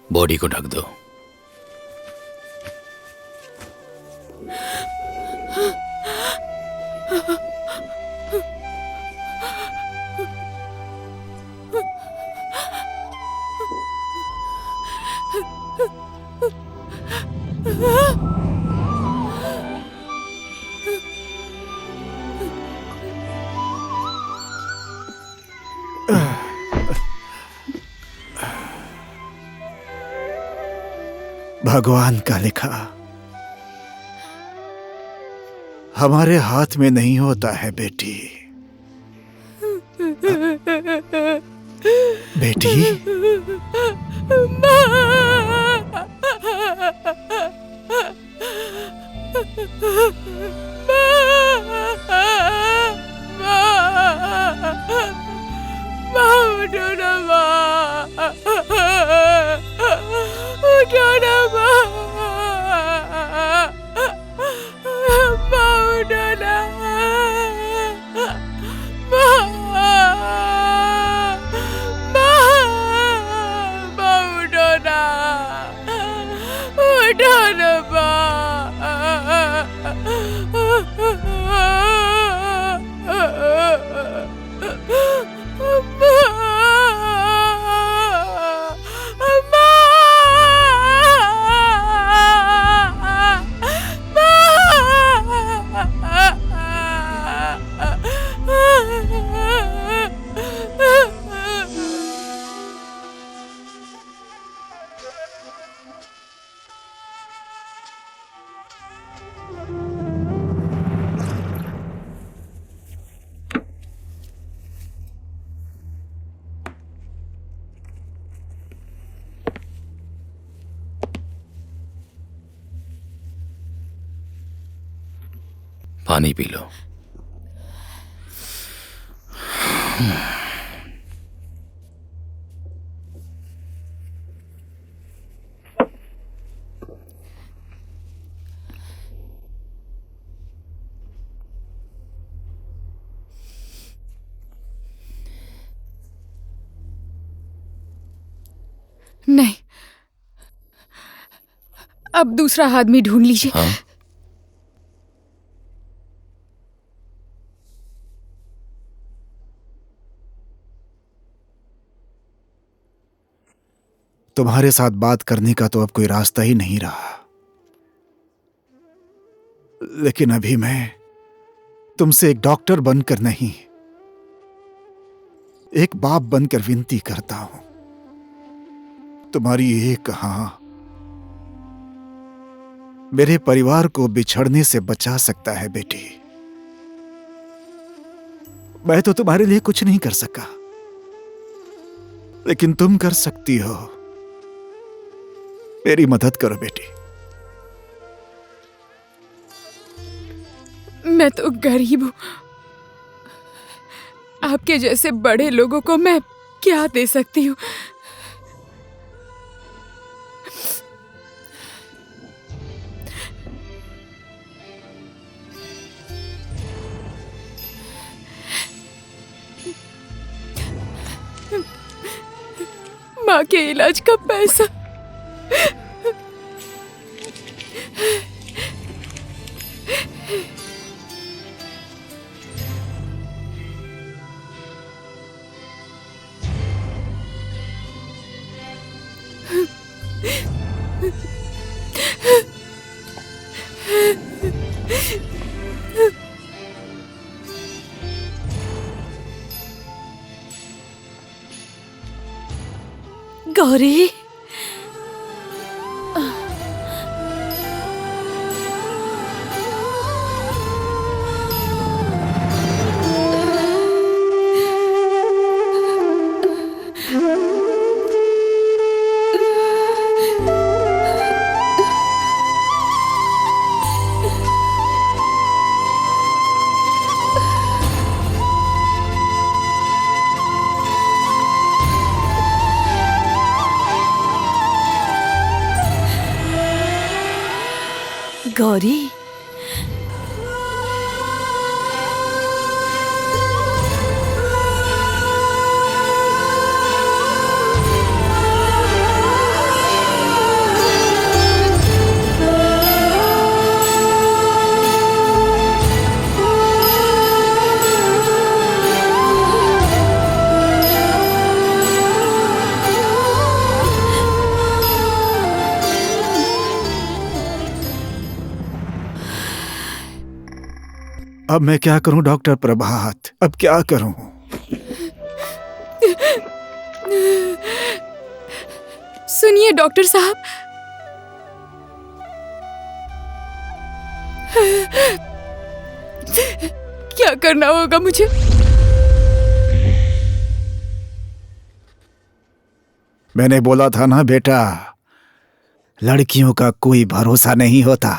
बॉडी को ढक दो। भगवान का लिखा हमारे हाथ में नहीं होता है बेटी। बेटी, पानी पी लो। नहीं, अब दूसरा आदमी ढूंढ लीजिए। हाँ? तुम्हारे साथ बात करने का तो अब कोई रास्ता ही नहीं रहा, लेकिन अभी मैं तुमसे एक डॉक्टर बनकर नहीं, एक बाप बनकर विनती करता हूं। तुम्हारी एक हाँ मेरे परिवार को बिछड़ने से बचा सकता है बेटी। मैं तो तुम्हारे लिए कुछ नहीं कर सका, लेकिन तुम कर सकती हो। मेरी मदद करो बेटी। मैं तो गरीब हूं, आपके जैसे बड़े लोगों को मैं क्या दे सकती हूँ? माँ के इलाज का पैसा गौरी, गौरी, अब मैं क्या करूं डॉक्टर प्रभात, अब क्या करूं? सुनिए डॉक्टर साहब, क्या करना होगा मुझे? मैंने बोला था ना बेटा, लड़कियों का कोई भरोसा नहीं होता।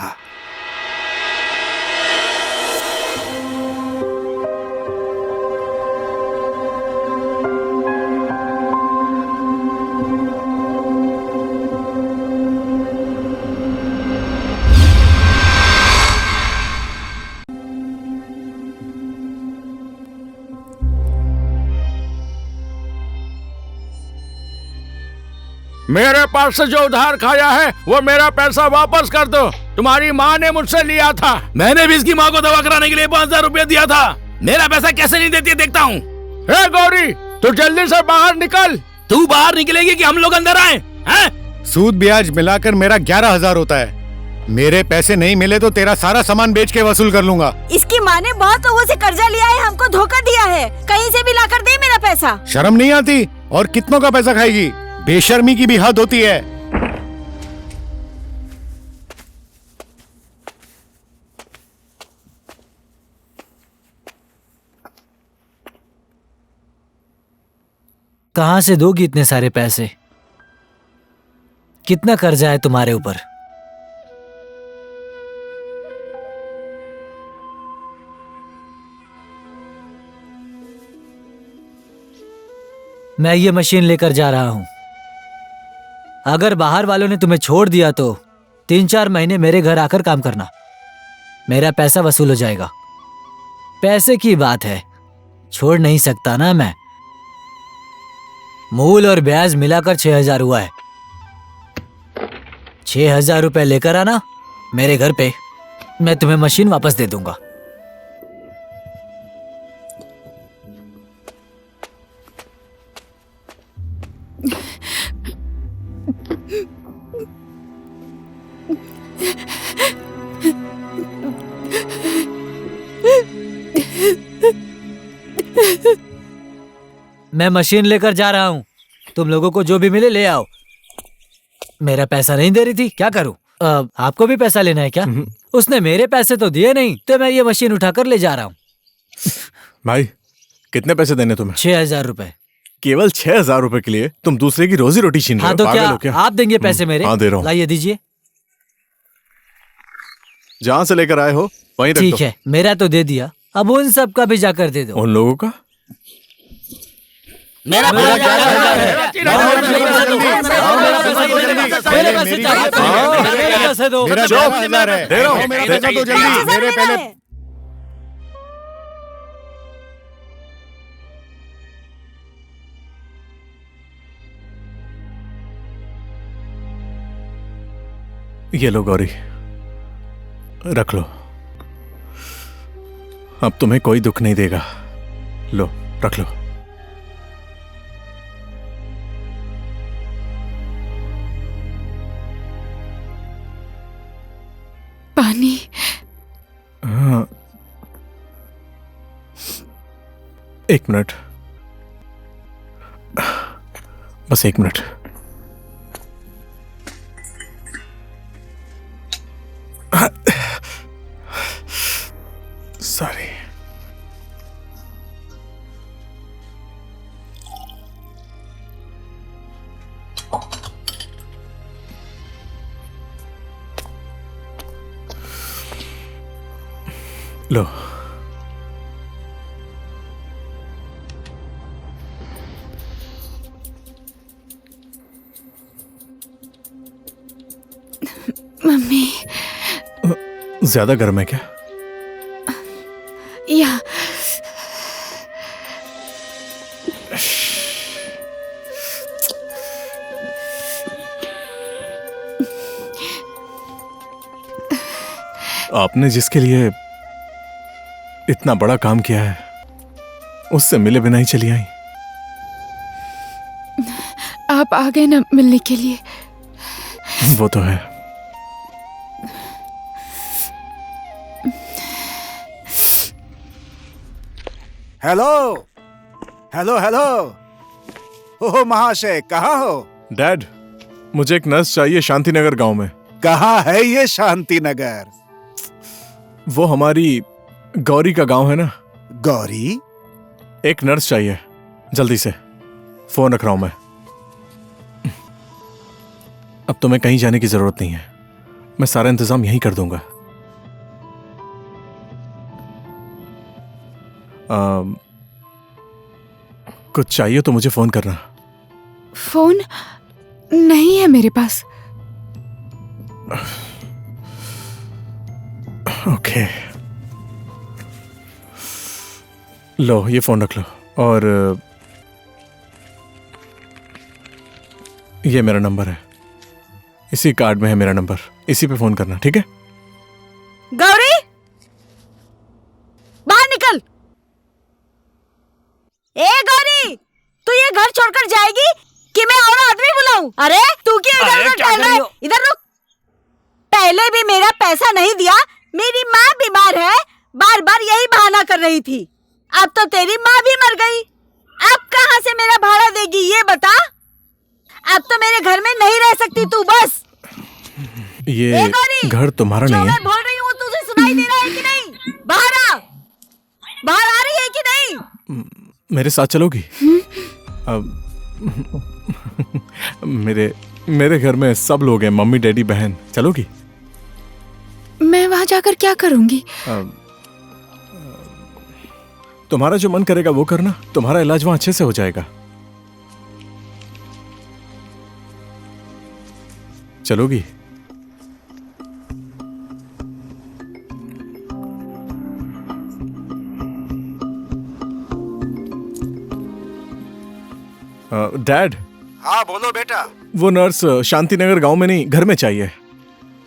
मेरे पास से जो उधार खाया है वो मेरा पैसा वापस कर दो। तुम्हारी माँ ने मुझसे लिया था, मैंने भी इसकी माँ को दवा कराने के लिए 5,000 रुपया दिया था। मेरा पैसा कैसे नहीं देती है देखता हूँ। हे गौरी, तू जल्दी से बाहर निकल। तू बाहर निकलेगी कि हम लोग अंदर आए? हैं? सूद ब्याज मिलाकर मेरा 11,000 होता है। मेरे पैसे नहीं मिले तो तेरा सारा सामान बेच के वसूल कर लूंगा। इसकी माँ ने बहुत लोगों से कर्जा लिया है, हमको धोखा दिया है। कहीं से भी लाकर दे मेरा पैसा। शर्म नहीं आती? और कितनों का पैसा खाएगी? बेशर्मी की भी हद होती है। कहाँ से दोगी इतने सारे पैसे? कितना कर्जा है तुम्हारे ऊपर? मैं ये मशीन लेकर जा रहा हूँ। अगर बाहर वालों ने तुम्हें छोड़ दिया तो 3-4 महीने मेरे घर आकर काम करना, मेरा पैसा वसूल हो जाएगा। पैसे की बात है, छोड़ नहीं सकता ना मैं। मूल और ब्याज मिलाकर 6,000 हुआ है। 6,000 रुपए लेकर आना मेरे घर पे, मैं तुम्हें मशीन वापस दे दूंगा। मैं मशीन लेकर जा रहा हूँ, तुम लोगों को जो भी मिले ले आओ। मेरा पैसा नहीं दे रही थी, क्या करूँ? आपको भी पैसा लेना है क्या? उसने मेरे पैसे तो दिए नहीं, तो मैं ये मशीन उठाकर ले जा रहा हूँ। भाई कितने पैसे देने तुम्हें? 6,000 रुपए। केवल 6,000 रुपए के लिए तुम दूसरे की रोजी रोटी छीन रहे हाँ हो? तो पागल हो क्या आप देंगे पैसे मेरे? हाँ दे रहा हूँ। लाइए दीजिए। जहाँ से लेकर आए हो वहीं रख दो। ठीक है, मेरा तो दे दिया, अब उन सब का भी जाकर दे दो। उन लोगों का? मेरा मेरे पैसे दो। मेरा 6,000 है, दे रहा हूँ। मेरा पैसा दो जल्दी, मेरे पहले। ये लो गौरी, रख लो। अब तुम्हें कोई दुख नहीं देगा। लो रख लो। पानी। हाँ, 1 मिनट, बस 1 मिनट। सॉरी। लो। मम्मी। ज्यादा गर्म है क्या? या आपने जिसके लिए इतना बड़ा काम किया है, उससे मिले बिना ही चली आई। आप आ गए ना मिलने के लिए। वो तो है। Hello hello hello. ओह महाशय, कहाँ हो? डैड, मुझे एक नर्स चाहिए शांतिनगर गांव में। कहाँ है ये शांतिनगर? वो हमारी गौरी का गांव है ना। गौरी? एक नर्स चाहिए, जल्दी से। फोन रख रहा हूं मैं। अब तुम्हें कहीं जाने की जरूरत नहीं है, मैं सारा इंतजाम यहीं कर दूंगा। कुछ चाहिए तो मुझे फोन करना। फोन नहीं है मेरे पास। ओके, लो ये फोन रख लो, और ये मेरा नंबर है, इसी कार्ड में है मेरा नंबर, इसी पे फोन करना, ठीक है? गौरी, बाहर निकल। ए गौरी, तू ये घर छोड़कर जाएगी कि मैं और आदमी बुलाऊं? अरे तू क्यों इधर उधर टहल रहा है? इधर रुक। पहले भी मेरा पैसा नहीं दिया, मेरी माँ बीमार है, बार बार यही बहाना कर रही थी। अब तो तेरी माँ भी मर गई, अब कहाँ से मेरा भाड़ा देगी ये बता? अब तो मेरे घर में नहीं रह सकती तू, बस। ये घर तुम्हारा जो नहीं है। मैं बोल रही हूँ तुझे सुनाई दे रहा है कि नहीं? बाहर आ, बाहर आ रही है कि नहीं? मेरे साथ चलोगी? मेरे घर में सब लोग हैं, मम्मी डैडी बहन, चलोगी? मैं वहां जाकर क्या करूंगी? तुम्हारा जो मन करेगा वो करना, तुम्हारा इलाज वहां अच्छे से हो जाएगा। चलोगी? डैड, हाँ बोलो बेटा। वो नर्स शांतिनगर गांव में नहीं, घर में चाहिए।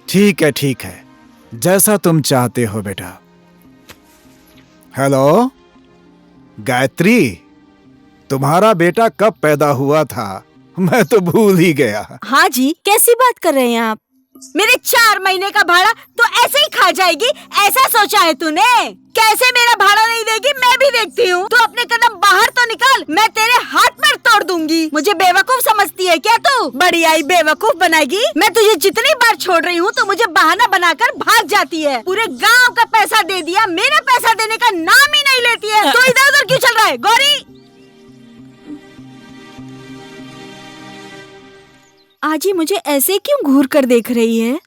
ठीक है, जैसा तुम चाहते हो बेटा। हेलो गायत्री, तुम्हारा बेटा कब पैदा हुआ था? मैं तो भूल ही गया। हाँ जी, कैसी बात कर रहे हैं आप? मेरे 4 महीने का भाड़ा तो ऐसे ही खा जाएगी, ऐसा सोचा है तूने? कैसे मेरा भाड़ा नहीं देगी मैं भी देखती हूँ। तू अपने कदम बाहर तो निकाल, मैं तेरे हाथ पैर तोड़ दूंगी। मुझे बेवकूफ समझती है क्या तू? बड़ी आई बेवकूफ बनाएगी। मैं तुझे जितनी बार छोड़ रही हूँ तो मुझे बहाना बनाकर भाग जाती है। पूरे गाँव का पैसा दे दिया, मेरा पैसा देने का नाम ही नहीं लेती है। तो इधर उधर क्यों चल रहा है गौरी? आज ही मुझे ऐसे क्यों घूर कर देख रही है?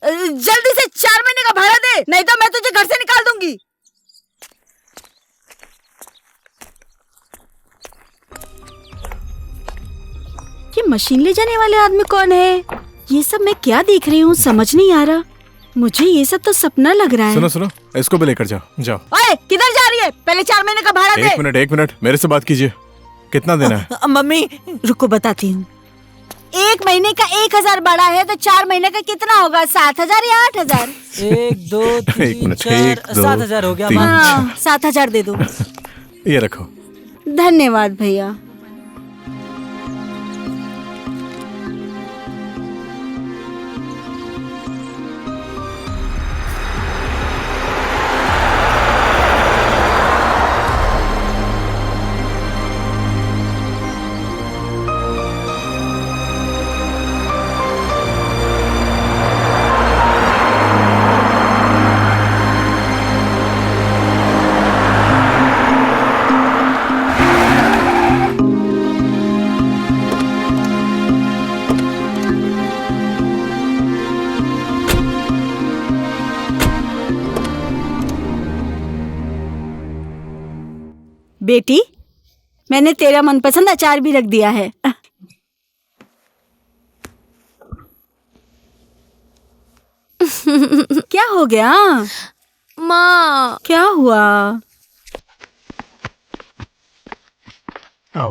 जल्दी से 4 महीने का भाड़ा दे, नहीं तो मैं तुझे घर से निकाल दूंगी। ये मशीन ले जाने वाले आदमी कौन है? ये सब मैं क्या देख रही हूँ समझ नहीं आ रहा। मुझे ये सब तो सपना लग रहा है। सुनो, इसको भी लेकर जाओ। जाओ। ओए, किधर जा रही है? पहले 4 महीने का भाड़ा दे। एक मिनट, मेरे से बात कीजिए। कितना देना है? मम्मी रुको बताती हूँ। 1 महीने का 1000 भाड़ा है तो 4 महीने का कितना होगा? 7000 या 8000? 1 2 3 4 7,000 हो गया। 7000 दे दो। ये रखो। धन्यवाद भैया। बेटी, मैंने तेरा मनपसंद अचार भी रख दिया है। क्या हो गया माँ? क्या हुआ? आओ।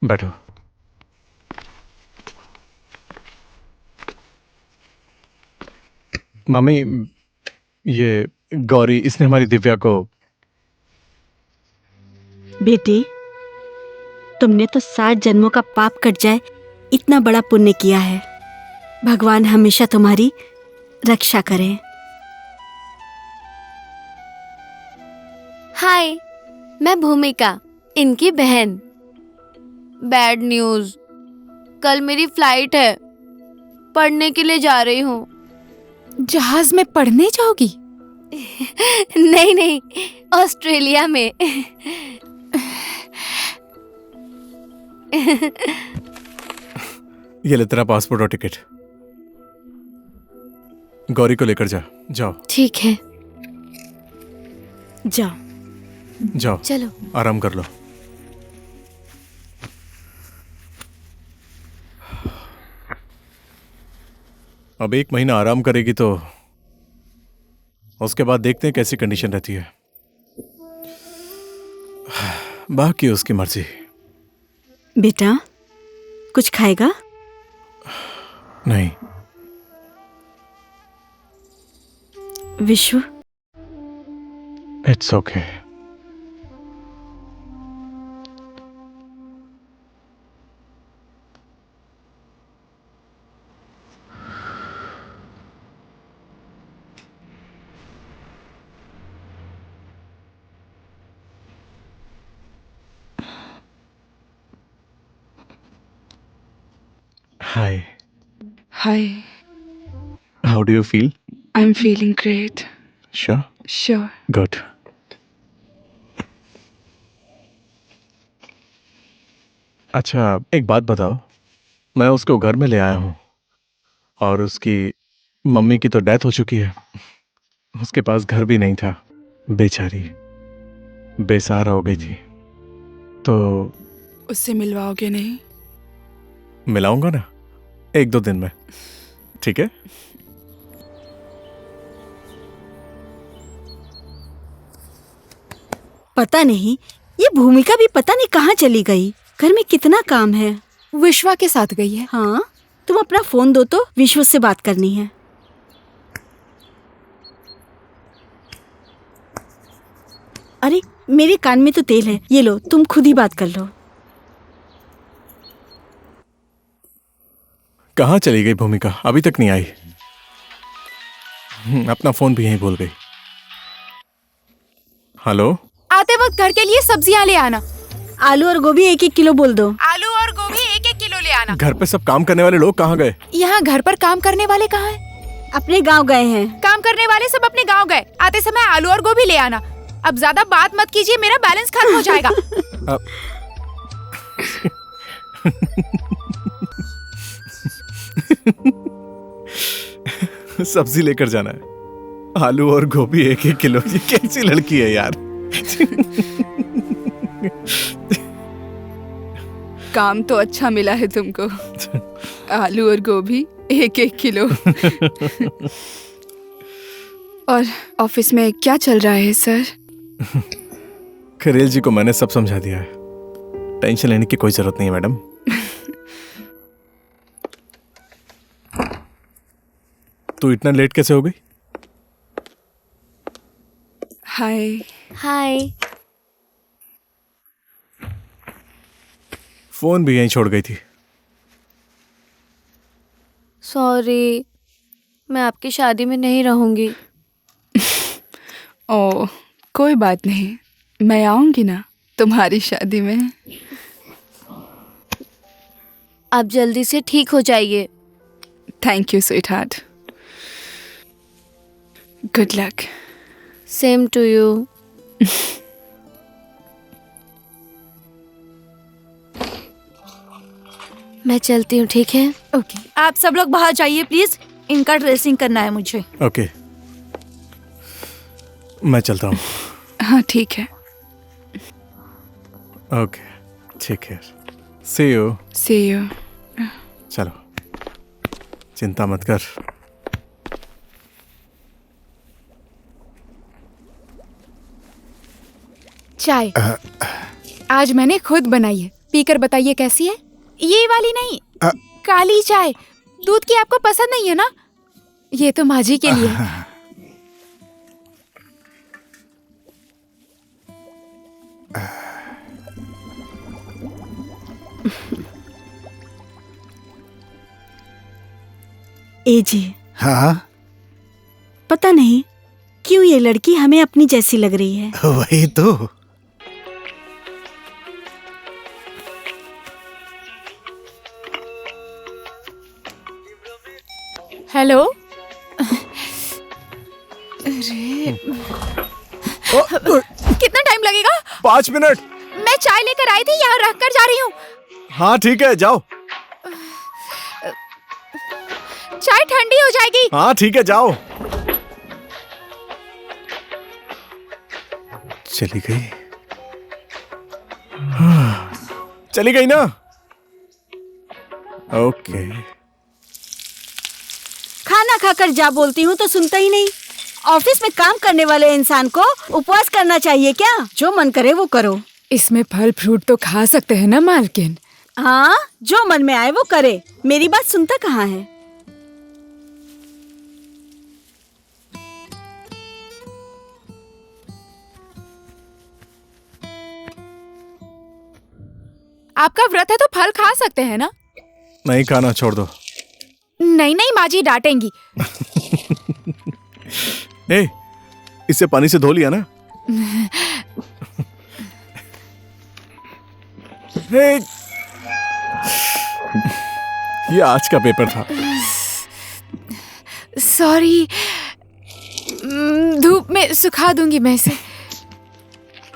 बैठो। मम्मी, ये गौरी, इसने हमारी दिव्या को। बेटी, तुमने तो 60 जन्मों का पाप कट जाए इतना बड़ा पुण्य किया है। भगवान हमेशा तुम्हारी रक्षा करे। हाय, मैं भूमिका, इनकी बहन। बैड न्यूज़, कल मेरी फ्लाइट है, पढ़ने के लिए जा रही हूँ। जहाज में पढ़ने जाओगी? नहीं, ऑस्ट्रेलिया में। ये ले तेरा पासपोर्ट और टिकट। गौरी को लेकर जाओ। ठीक है, जाओ। चलो। आराम कर लो। अब 1 महीना आराम करेगी तो उसके बाद देखते हैं कैसी कंडीशन रहती है। बाकी उसकी मर्जी। बेटा, कुछ खाएगा? नहीं। विश्व, it's okay. Hi. Hi, How do you feel? I'm feeling great. Sure? Sure. Good. अच्छा, एक बात बताओ। मैं उसको घर में ले आया हूँ और उसकी मम्मी की तो डेथ हो चुकी है। उसके पास घर भी नहीं था। बेचारी बेसहारा हो गई थी। तो उससे मिलवाओगे नहीं? मिलाऊंगा ना, 1-2 दिन में, ठीक है? पता नहीं ये भूमिका भी पता नहीं कहाँ चली गई। घर में कितना काम है। विश्वा के साथ गई है। हाँ, तुम अपना फोन दो तो विश्व से बात करनी है। अरे मेरे कान में तो तेल है, ये लो, तुम खुद ही बात कर लो। कहाँ चली गई भूमिका? अभी तक नहीं आई। अपना फोन भी यहीं भूल गई। हेलो, आते वक्त घर के लिए सब्जियां ले आना। आलू और गोभी 1-1 किलो बोल दो। आलू और गोभी 1-1 किलो ले आना। घर पे सब काम करने वाले लोग कहाँ गए? यहाँ घर पर काम करने वाले कहाँ हैं? अपने गांव गए हैं। काम करने वाले सब अपने गांव गए। आते समय आलू और गोभी ले आना। अब ज्यादा बात मत कीजिए, मेरा बैलेंस खत्म हो जाएगा। सब्जी लेकर जाना है, आलू और गोभी 1-1 किलो। ये कैसी लड़की है यार? काम तो अच्छा मिला है तुमको। आलू और गोभी 1-1 किलो। और ऑफिस में क्या चल रहा है सर? खरेल जी को मैंने सब समझा दिया है, टेंशन लेने की कोई जरूरत नहीं है मैडम। तू इतना लेट कैसे हो गई? हाय। हाय। फोन भी यहीं छोड़ गई थी। सॉरी, मैं आपकी शादी में नहीं रहूंगी। ओह, कोई बात नहीं, मैं आऊंगी ना तुम्हारी शादी में। आप जल्दी से ठीक हो जाइए। Thank you sweetheart. Good luck. Same to you. मैं चलती हूँ, ठीक है? ओके, आप सब लोग बाहर जाइए प्लीज, इनका ड्रेसिंग करना है मुझे। ओके, मैं चलता हूँ। हाँ ठीक है। ओके, ठीक है। See you. See you. चलो, चिंता मत कर। चाय आज मैंने खुद बनाई है, पीकर बताइए कैसी है। ये वाली नहीं, काली चाय। दूध की आपको पसंद नहीं है ना? ये तो माँ जी के लिए है। ए जी। हाँ, पता नहीं क्यों ये लड़की हमें अपनी जैसी लग रही है। वही तो। हेलो। अरे कितना टाइम लगेगा? 5 मिनट। मैं चाय लेकर आई थी, यहाँ रख कर जा रही हूँ। हाँ ठीक है, जाओ। चाय ठंडी हो जाएगी। हाँ ठीक है, जाओ। चली गई। चली गई ना? ओके। खाना खाकर जा बोलती हूँ तो सुनता ही नहीं। ऑफिस में काम करने वाले इंसान को उपवास करना चाहिए क्या? जो मन करे वो करो। इसमें फल फ्रूट तो खा सकते हैं ना मालकिन? हाँ, जो मन में आए वो करे। मेरी बात सुनता कहाँ है? आपका व्रत है तो फल खा सकते हैं ना? नहीं खाना, छोड़ दो। नहीं नहीं, माँ जी डांटेंगी। ए, इसे पानी से धो लिया ना? ए, ये आज का पेपर था। सॉरी, धूप में सुखा दूंगी मैं इसे।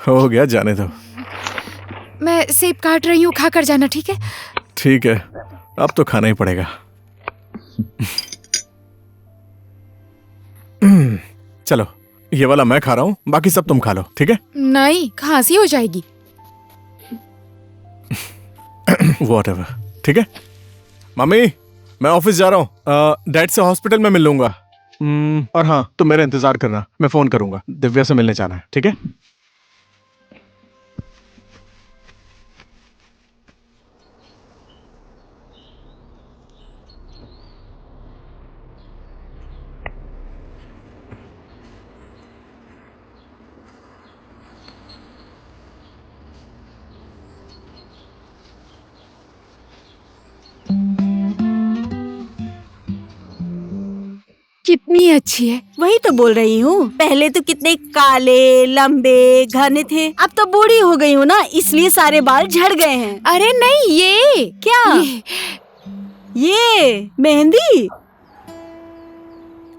हो गया, जाने दो। मैं सेब काट रही हूँ, खा कर जाना, ठीक है? ठीक है, अब तो खाना ही पड़ेगा। चलो, ये वाला मैं खा रहा हूँ, बाकी सब तुम खा लो, ठीक है? नहीं, खांसी हो जाएगी। Whatever, ठीक है? मम्मी, मैं ऑफिस जा रहा हूँ। डैड से हॉस्पिटल में मिल लूंगा। और हाँ, तुम मेरा इंतजार करना, मैं फोन करूंगा। दिव्या से मिलने जाना है, ठीक है? कितनी अच्छी है। वही तो बोल रही हूँ, पहले तो कितने काले लंबे घने थे, अब तो बूढ़ी हो गई हूँ ना, इसलिए सारे बाल झड़ गए हैं। अरे नहीं, ये क्या? ये मेहंदी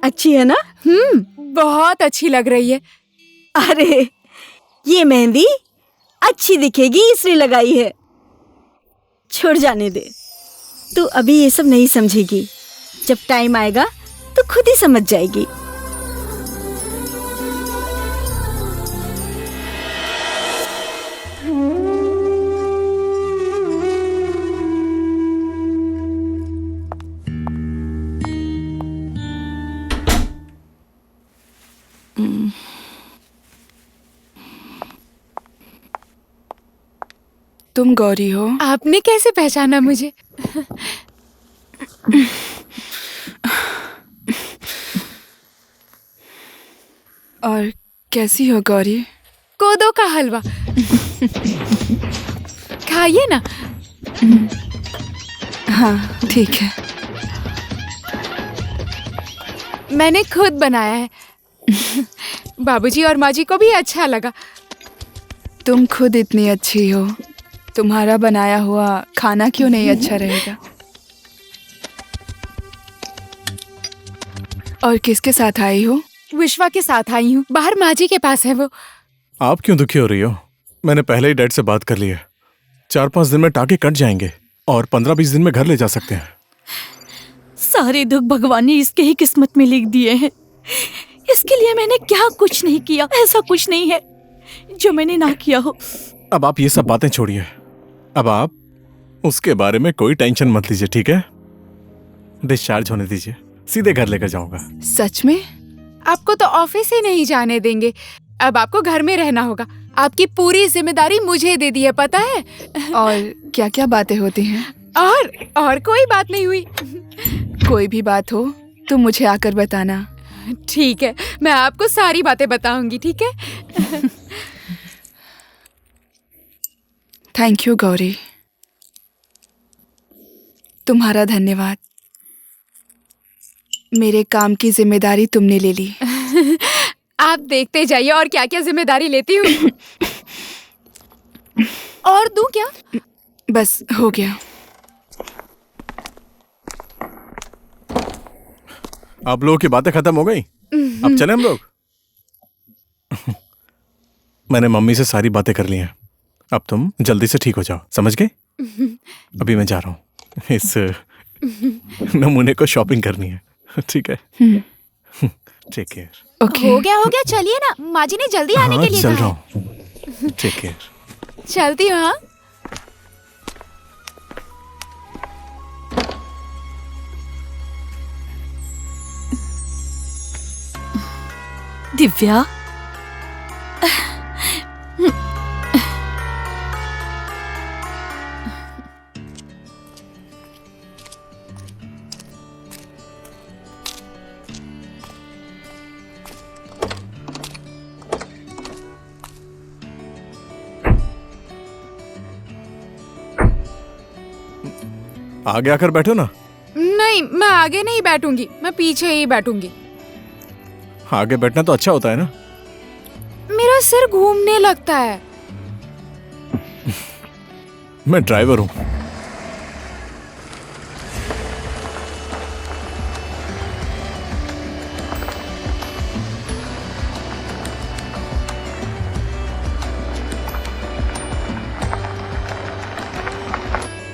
अच्छी है ना? बहुत अच्छी लग रही है। अरे ये मेहंदी अच्छी दिखेगी इसलिए लगाई है। छोड़ जाने दे, तू अभी ये सब नहीं समझेगी, जब टाइम आएगा तो खुद ही समझ जाएगी। तुम गौरी हो? आपने कैसे पहचाना मुझे? और कैसी हो गौरी? कोदो का हलवा खाइए ना। हाँ ठीक है। मैंने खुद बनाया है। बाबूजी और माँ जी को भी अच्छा लगा। तुम खुद इतनी अच्छी हो, तुम्हारा बनाया हुआ खाना क्यों नहीं अच्छा रहेगा? और किसके साथ आई हो? विश्वा के साथ आई हूँ, बाहर माँ जी के पास है वो। आप क्यों दुखी हो रही हो? मैंने पहले ही डैड से बात कर ली है। 4-5 दिन में टाके कट जाएंगे और 15-20 दिन में घर ले जा सकते हैं। सारे दुख भगवान ने इसके ही किस्मत में लिख दिए हैं। इसके लिए मैंने क्या कुछ नहीं किया, ऐसा कुछ नहीं है जो मैंने ना किया हो। अब आप ये सब बातें छोड़िए, अब आप उसके बारे में कोई टेंशन मत लीजिए, ठीक है? डिस्चार्ज होने दीजिए, सीधे घर लेकर जाऊंगा। सच में? आपको तो ऑफिस ही नहीं जाने देंगे, अब आपको घर में रहना होगा। आपकी पूरी जिम्मेदारी मुझे दे दी है, पता है? और क्या क्या बातें होती हैं? और कोई बात नहीं हुई। कोई भी बात हो तुम मुझे आकर बताना। ठीक है, मैं आपको सारी बातें बताऊंगी, ठीक है? थैंक यू गौरी, तुम्हारा धन्यवाद। मेरे काम की जिम्मेदारी तुमने ले ली। आप देखते जाइए और क्या क्या जिम्मेदारी लेती हूँ। और दूं क्या? बस हो गया। आप लोगों की बातें खत्म हो गई, अब चले हम लोग। मैंने मम्मी से सारी बातें कर ली हैं, अब तुम जल्दी से ठीक हो जाओ, समझ गए? अभी मैं जा रहा हूँ, इस नमूने को शॉपिंग करनी है, ठीक है? Take care. ओके। हो गया, चलिए ना, माँ जी ने जल्दी आने के लिए चल कहा रहा है। हूँ, टेक केयर। चलती हूँ। हाँ, दिव्या, आगे आकर बैठो ना। नहीं, मैं आगे नहीं बैठूंगी, मैं पीछे ही बैठूंगी। आगे बैठना तो अच्छा होता है ना। मेरा सिर घूमने लगता है। मैं ड्राइवर हूँ।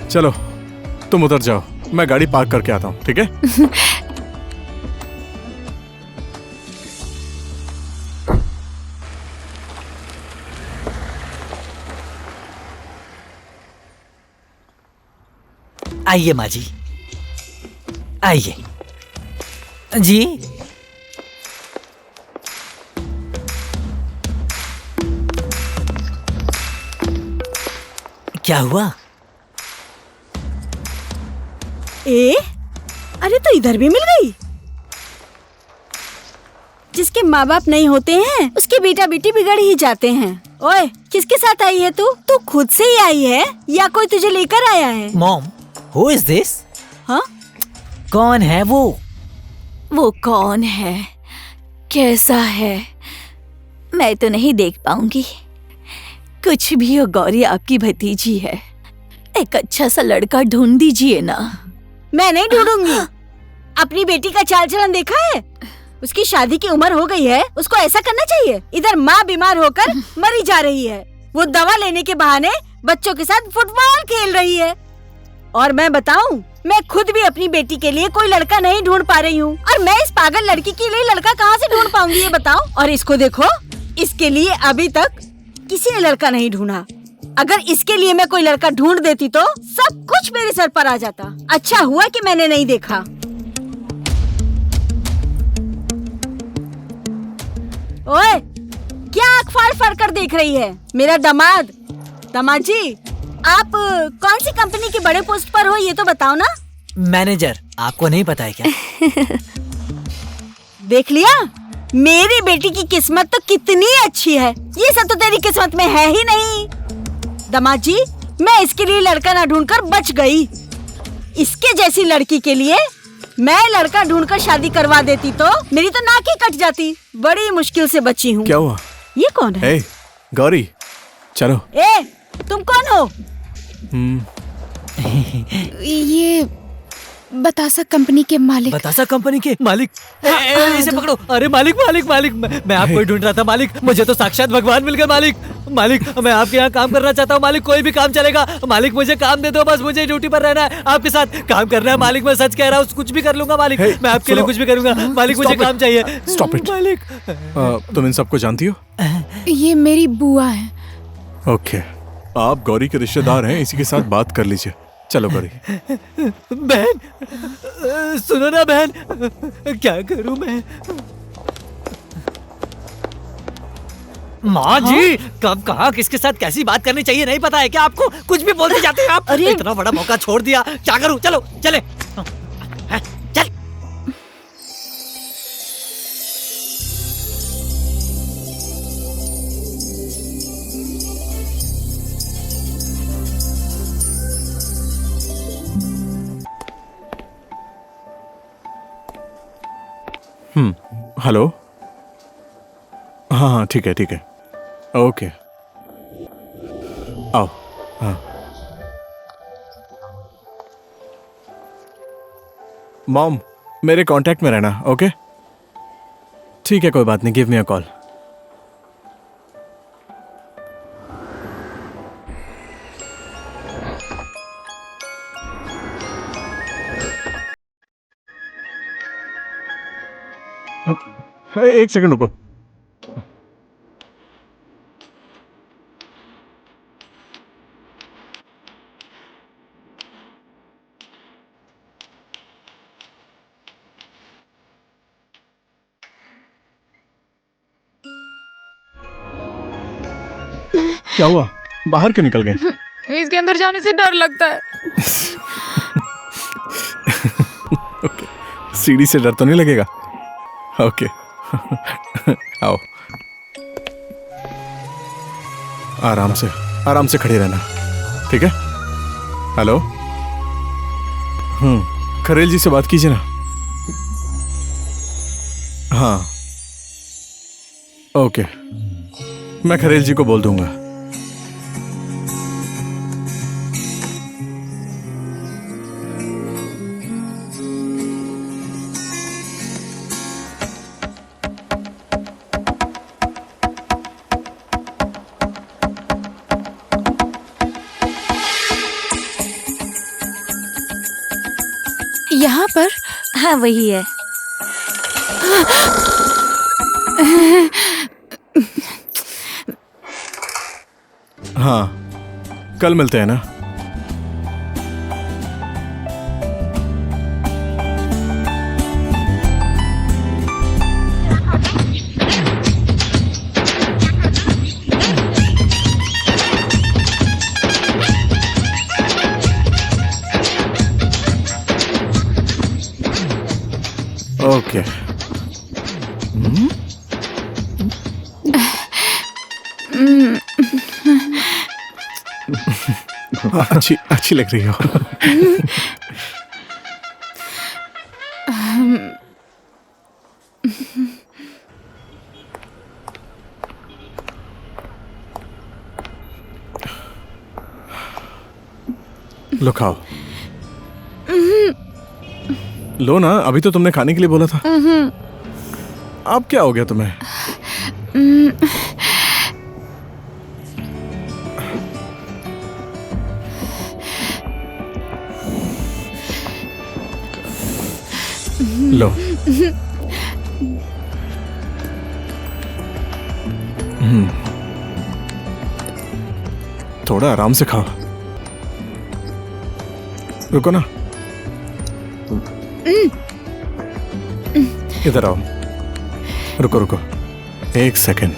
चलो तुम उतर जाओ, मैं गाड़ी पार्क करके आता हूँ, ठीक है? आइए माँ जी, आइए जी। क्या हुआ? अरे तो इधर भी मिल गई। जिसके माँ बाप नहीं होते हैं उसके बेटा बेटी बिगड़ ही जाते हैं। ओए, किसके साथ आई है तू? तू खुद से ही आई है या कोई तुझे लेकर आया है? Mom, who is this? हाँ? कौन है वो? वो कौन है, कैसा है, मैं तो नहीं देख पाऊंगी। कुछ भी हो गौरी आपकी भतीजी है, एक अच्छा सा लड़का ढूंढ दीजिए ना। मैं नहीं ढूंढूंगी। अपनी बेटी का चाल चलन देखा है? उसकी शादी की उम्र हो गई है, उसको ऐसा करना चाहिए। इधर माँ बीमार होकर मरी जा रही है, वो दवा लेने के बहाने बच्चों के साथ फुटबॉल खेल रही है। और मैं बताऊं, मैं खुद भी अपनी बेटी के लिए कोई लड़का नहीं ढूंढ पा रही हूँ। और मैं इस पागल लड़की के लिए लड़का कहाँ से ढूंढ पाऊंगी ये बताओ। और इसको देखो, इसके लिए अभी तक किसी ने लड़का नहीं ढूंढा। अगर इसके लिए मैं कोई लड़का ढूंढ देती तो सब कुछ मेरे सर पर आ जाता। अच्छा हुआ कि मैंने नहीं देखा। ओए, क्या आँख फाड़ फाड़ कर देख रही है? मेरा दामाद जी, आप कौन सी कंपनी के बड़े पोस्ट पर हो ये तो बताओ ना। मैनेजर, आपको नहीं पता है क्या? देख लिया, मेरी बेटी की किस्मत तो कितनी अच्छी है। ये सब तो तेरी किस्मत में है ही नहीं। दामाद जी, मैं इसके लिए लड़का ना ढूंढकर बच गई। इसके जैसी लड़की के लिए मैं लड़का ढूंढकर शादी करवा देती तो मेरी तो नाक ही कट जाती। बड़ी मुश्किल से बची हूँ। क्या हुआ? ये कौन है? गौरी, चलो। तुम कौन हो? ये बतासा कंपनी के मालिक। बतासा कंपनी के मालिक? इसे पकड़ो। अरे मालिक मालिक मालिक, मैं आपको ही ढूंढ रहा था मालिक। मुझे तो साक्षात भगवान मिल गए मालिक। मालिक, मैं आपके यहाँ काम करना चाहता हूँ मालिक। कोई भी काम चलेगा मालिक, मुझे काम दे दो बस। मुझे ड्यूटी पर रहना है, आपके साथ काम करना है मालिक। मैं सच कह रहा हूँ, कुछ भी कर लूंगा मालिक। मैं आपके लिए कुछ भी करूंगा मालिक। मुझे काम चाहिए। स्टॉप इट मालिक। तुम इन सबको जानती हो? ये मेरी बुआ है। ओके, आप गौरी के रिश्तेदार हैं, इसी के साथ बात कर लीजिए। चलो गौरी। बहन, सुनो ना बहन, क्या करूं मैं? माँ जी, कब कहाँ किसके साथ कैसी बात करनी चाहिए नहीं पता है क्या आपको? कुछ भी बोलते जाते हैं आप। अरे इतना बड़ा मौका छोड़ दिया, क्या करूं? चलो चले, चल। हेलो। हाँ हाँ, ठीक है ठीक है, ओके, आओ। हाँ, मॉम, मेरे कांटेक्ट में रहना। ओके, ठीक है, कोई बात नहीं, गिव मी अ कॉल। एक सेकंड रुको। क्या हुआ? बाहर क्यों निकल गए? इसके अंदर जाने से डर लगता है। ओके, सीढ़ी से डर तो नहीं लगेगा? ओके, आओ। आराम से खड़े रहना, ठीक है? हेलो। खरेल जी से बात कीजिए ना। हाँ, ओके, मैं खरेल जी को बोल दूंगा। यहाँ पर? हाँ, वही है। हाँ, कल मिलते हैं ना? ओके। अच्छी अच्छी लग रही हो। लो खाओ। लो ना, अभी तो तुमने खाने के लिए बोला था। अब क्या हो गया तुम्हें? लो। थोड़ा आराम से खाओ। रुको ना, इधर आओ। रुको रुको, एक सेकेंड।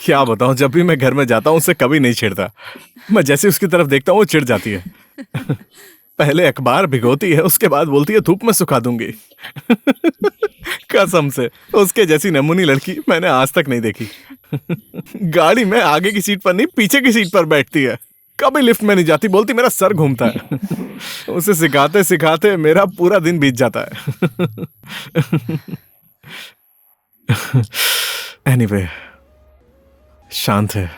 क्या बताऊं, जब भी मैं घर में जाता हूं उससे कभी नहीं छेड़ता। मैं जैसे उसकी तरफ देखता हूं वो चिढ़ जाती है। पहले अखबार भिगोती है, उसके बाद बोलती है धूप में सुखा दूंगी। कसम से, उसके जैसी नमूनी लड़की मैंने आज तक नहीं देखी। गाड़ी में आगे की सीट पर नहीं, पीछे की सीट पर बैठती है। कभी लिफ्ट में नहीं जाती, बोलती मेरा सर घूमता है। उसे सिखाते सिखाते मेरा पूरा दिन बीत जाता है। एनीवे, शांत है,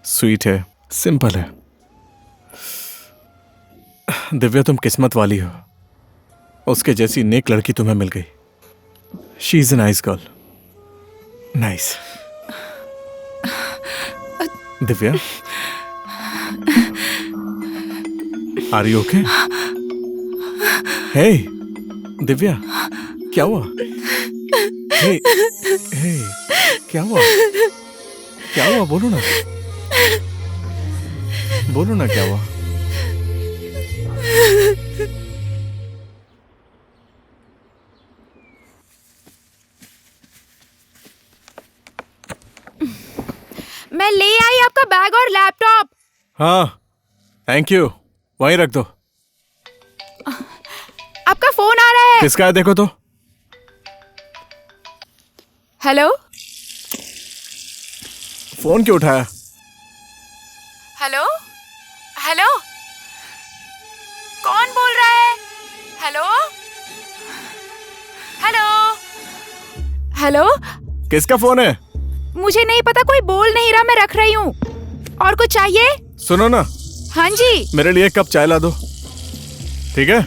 स्वीट है, सिंपल है। दिव्या, तुम किस्मत वाली हो, उसके जैसी नेक लड़की तुम्हें मिल गई। She is a nice girl. Nice. Divya, are you okay? Hey Divya, क्या हुआ? हे हे, क्या हुआ? क्या हुआ? बोलो ना, बोलो ना, क्या हुआ? मैं ले आई आपका बैग और लैपटॉप। हाँ, थैंक यू। वहीं रख दो। आपका फोन आ रहा है। किसका है देखो तो। हेलो। फोन क्यों उठाया? हेलो हेलो, कौन बोल रहा है? Hello hello hello. किसका फोन है? मुझे नहीं पता, कोई बोल नहीं रहा, मैं रख रही हूँ। और कुछ चाहिए? सुनो ना, हाँ जी। मेरे लिए एक कप चाय ला दो, ठीक है?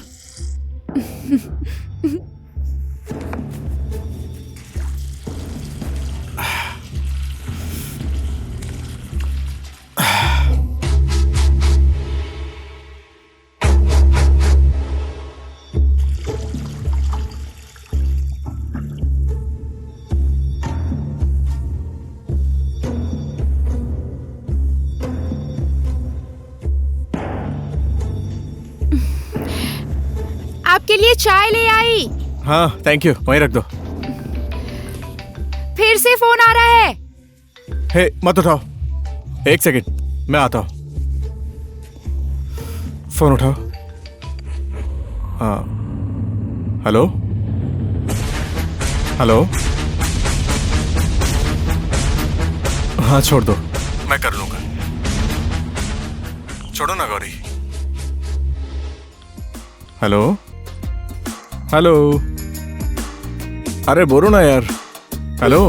लिए चाय ले आई। हाँ थैंक यू, वहीं रख दो। फिर से फोन आ रहा है। हे मत उठाओ, एक सेकंड मैं आता हूँ। फोन उठाओ। हाँ हेलो हेलो। हाँ छोड़ दो, मैं कर लूंगा। छोड़ो ना गौरी। हेलो हेलो, अरे बोलो ना यार। हेलो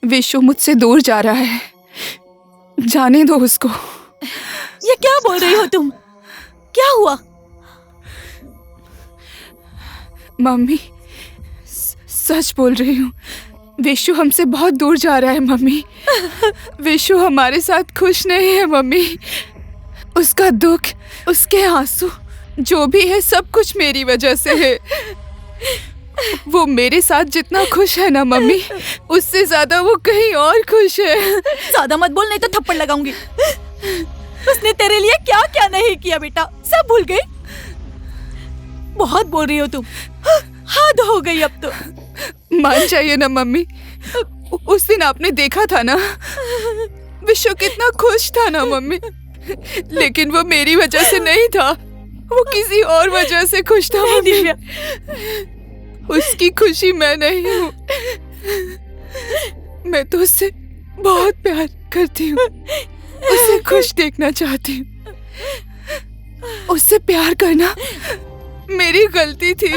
विशु मुझसे दूर जा रहा है, जाने दो उसको। ये क्या बोल रही हो तुम? क्या हुआ? मम्मी सच बोल रही हूँ, विशु हमसे बहुत दूर जा रहा है मम्मी। विशु हमारे साथ खुश नहीं है मम्मी। उसका दुख, उसके आंसू, जो भी है सब कुछ मेरी वजह से है। वो मेरे साथ जितना खुश है ना मम्मी, उससे ज्यादा वो कहीं और खुश है। ज्यादा मत बोल, नहीं तो थप्पड़ लगाऊंगी। उसने तेरे लिए क्या क्या नहीं किया बेटा, सब भूल गई। बहुत बोल रही हो तुम, हद हो गई अब तो। मान जाइए ना मम्मी, उस दिन आपने देखा था ना, विशु कितना खुश था ना मम्मी। लेकिन वो मेरी वजह से नहीं था, वो किसी और वजह से खुश था मम्मी। उसकी खुशी मैं नहीं हूँ। मैं तो उससे बहुत प्यार करती हूँ, उसे खुश देखना चाहती हूँ। उससे प्यार करना मेरी गलती थी।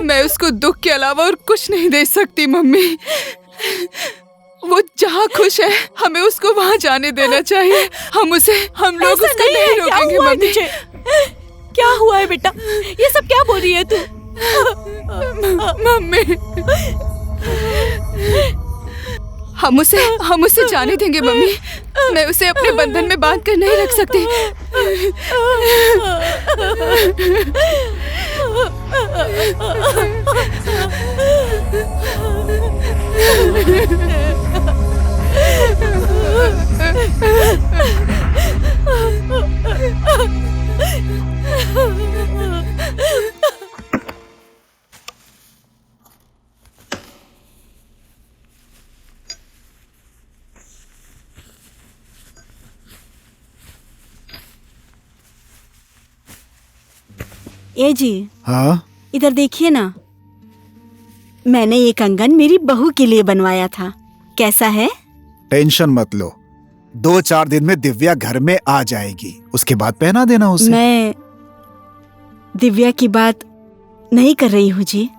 मैं उसको दुख के अलावा और कुछ नहीं दे सकती मम्मी। वो जहाँ खुश है हमें उसको वहाँ जाने देना चाहिए। हम लोग उसको नहीं रोकेंगे मम्मी। क्या हुआ है बेटा? ये सब क्या बोल रही है तू? मम्मी, हम उसे जाने देंगे मम्मी। मैं उसे अपने बंधन में बांध कर नहीं रख सकती। ए जी, हाँ इधर देखिए ना। मैंने ये कंगन मेरी बहू के लिए बनवाया था। कैसा है? टेंशन मत लो, 2-4 दिन में दिव्या घर में आ जाएगी, उसके बाद पहना देना उसे। मैं दिव्या की बात नहीं कर रही हूँ जी।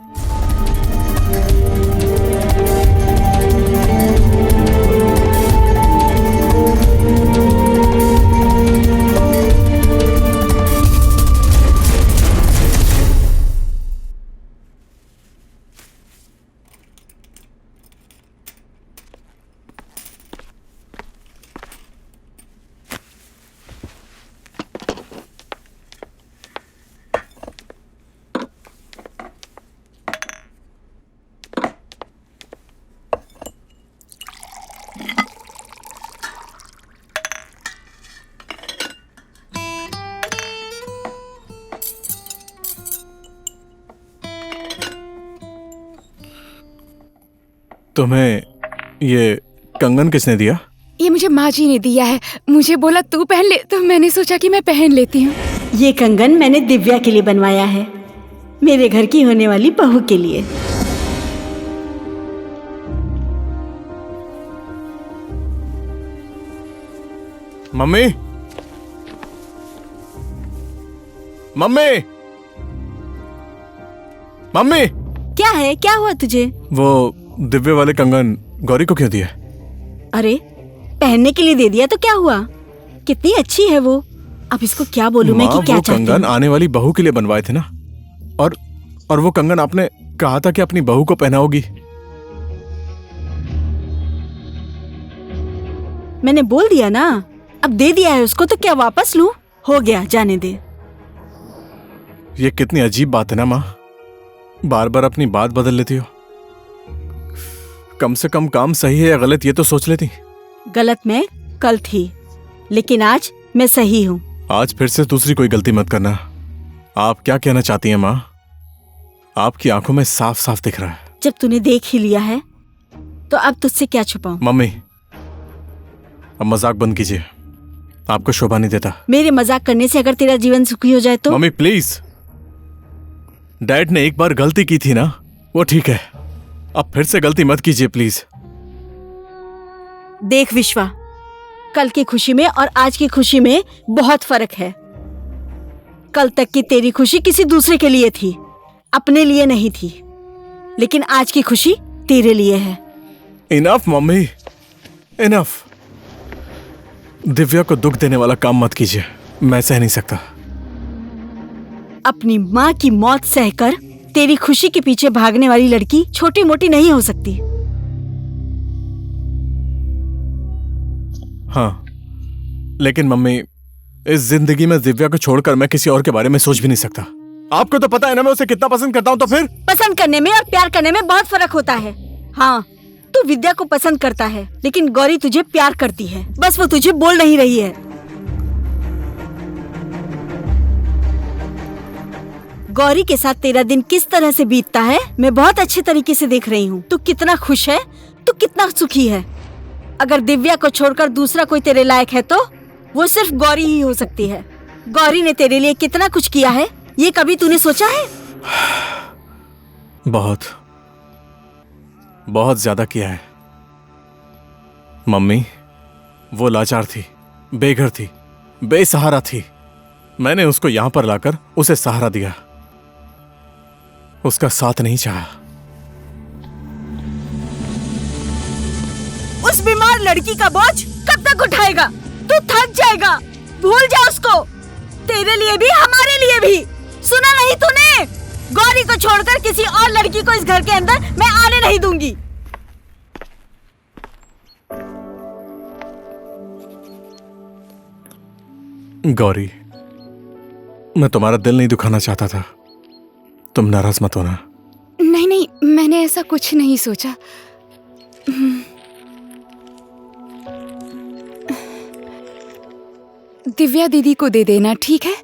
तुम्हें ये कंगन किसने दिया? ये मुझे माँ जी ने दिया है। मुझे बोला तू पहन ले, तो मैंने सोचा कि मैं पहन लेती हूँ। ये कंगन मैंने दिव्या के लिए बनवाया है, मेरे घर की होने वाली बहू के लिए। Mummy, mummy, mummy. क्या है? क्या हुआ तुझे? वो दिव्य वाले कंगन गौरी को क्यों दिया? अरे पहनने के लिए दे दिया तो क्या हुआ? कितनी अच्छी है वो। अब इसको क्या बोलूं मैं कि क्या वो चाहती कंगन हूँ? आने वाली बहू के लिए बनवाए थे ना, और वो कंगन आपने कहा था कि अपनी बहू को पहनाओगी। मैंने बोल दिया ना, अब दे दिया है उसको तो क्या वापस लूं? हो गया, जाने दे। ये कितनी अजीब बात है ना माँ, बार बार अपनी बात बदल लेती हो। कम से कम काम सही है या गलत ये तो सोच लेती। गलत मैं कल थी, लेकिन आज मैं सही हूँ। आज फिर से दूसरी कोई गलती मत करना। आप क्या कहना चाहती हैं माँ? आपकी आंखों में साफ साफ दिख रहा है। जब तूने देख ही लिया है तो अब तुझसे क्या छुपाऊं? मम्मी, अब मजाक बंद कीजिए, आपको शोभा नहीं देता। मेरे मजाक करने से अगर तेरा जीवन सुखी हो जाए तो? मम्मी प्लीज, डैड ने एक बार गलती की थी ना, वो ठीक है, अब फिर से गलती मत कीजिए प्लीज। देख विश्वा, कल की खुशी में और आज की खुशी में बहुत फर्क है। कल तक की तेरी खुशी किसी दूसरे के लिए थी, अपने लिए नहीं थी, लेकिन आज की खुशी तेरे लिए है। Enough mummy, enough. दिव्या को दुख देने वाला काम मत कीजिए, मैं सह नहीं सकता। अपनी माँ की मौत सहकर तेरी खुशी के पीछे भागने वाली लड़की छोटी मोटी नहीं हो सकती। हाँ, लेकिन मम्मी, इस जिंदगी में दिव्या को छोड़कर मैं किसी और के बारे में सोच भी नहीं सकता। आपको तो पता है ना मैं उसे कितना पसंद करता हूँ। तो फिर पसंद करने में और प्यार करने में बहुत फर्क होता है। हाँ, तू विद्या को पसंद करता है, लेकिन गौरी तुझे प्यार करती है, बस वो तुझे बोल नहीं रही है। गौरी के साथ तेरा दिन किस तरह से बीतता है मैं बहुत अच्छे तरीके से देख रही हूँ। तू कितना खुश है, तू कितना सुखी है। अगर दिव्या को छोड़कर दूसरा कोई तेरे लायक है तो वो सिर्फ गौरी ही हो सकती है। गौरी ने तेरे लिए कितना कुछ किया है, ये कभी तूने सोचा है? बहुत बहुत ज्यादा किया है मम्मी। वो लाचार थी, बेघर थी, बेसहारा थी। मैंने उसको यहां पर लाकर उसे सहारा दिया, उसका साथ नहीं चाहा। उस बीमार लड़की का बोझ कब तक उठाएगा? तू थक जाएगा, भूल जा उसको। तेरे लिए भी हमारे लिए भी। सुना नहीं तूने? गौरी को छोड़कर किसी और लड़की को इस घर के अंदर मैं आने नहीं दूंगी। गौरी, मैं तुम्हारा दिल नहीं दुखाना चाहता था, तुम नाराज मत होना। नहीं नहीं, मैंने ऐसा कुछ नहीं सोचा। दिव्या दीदी को दे देना, ठीक है?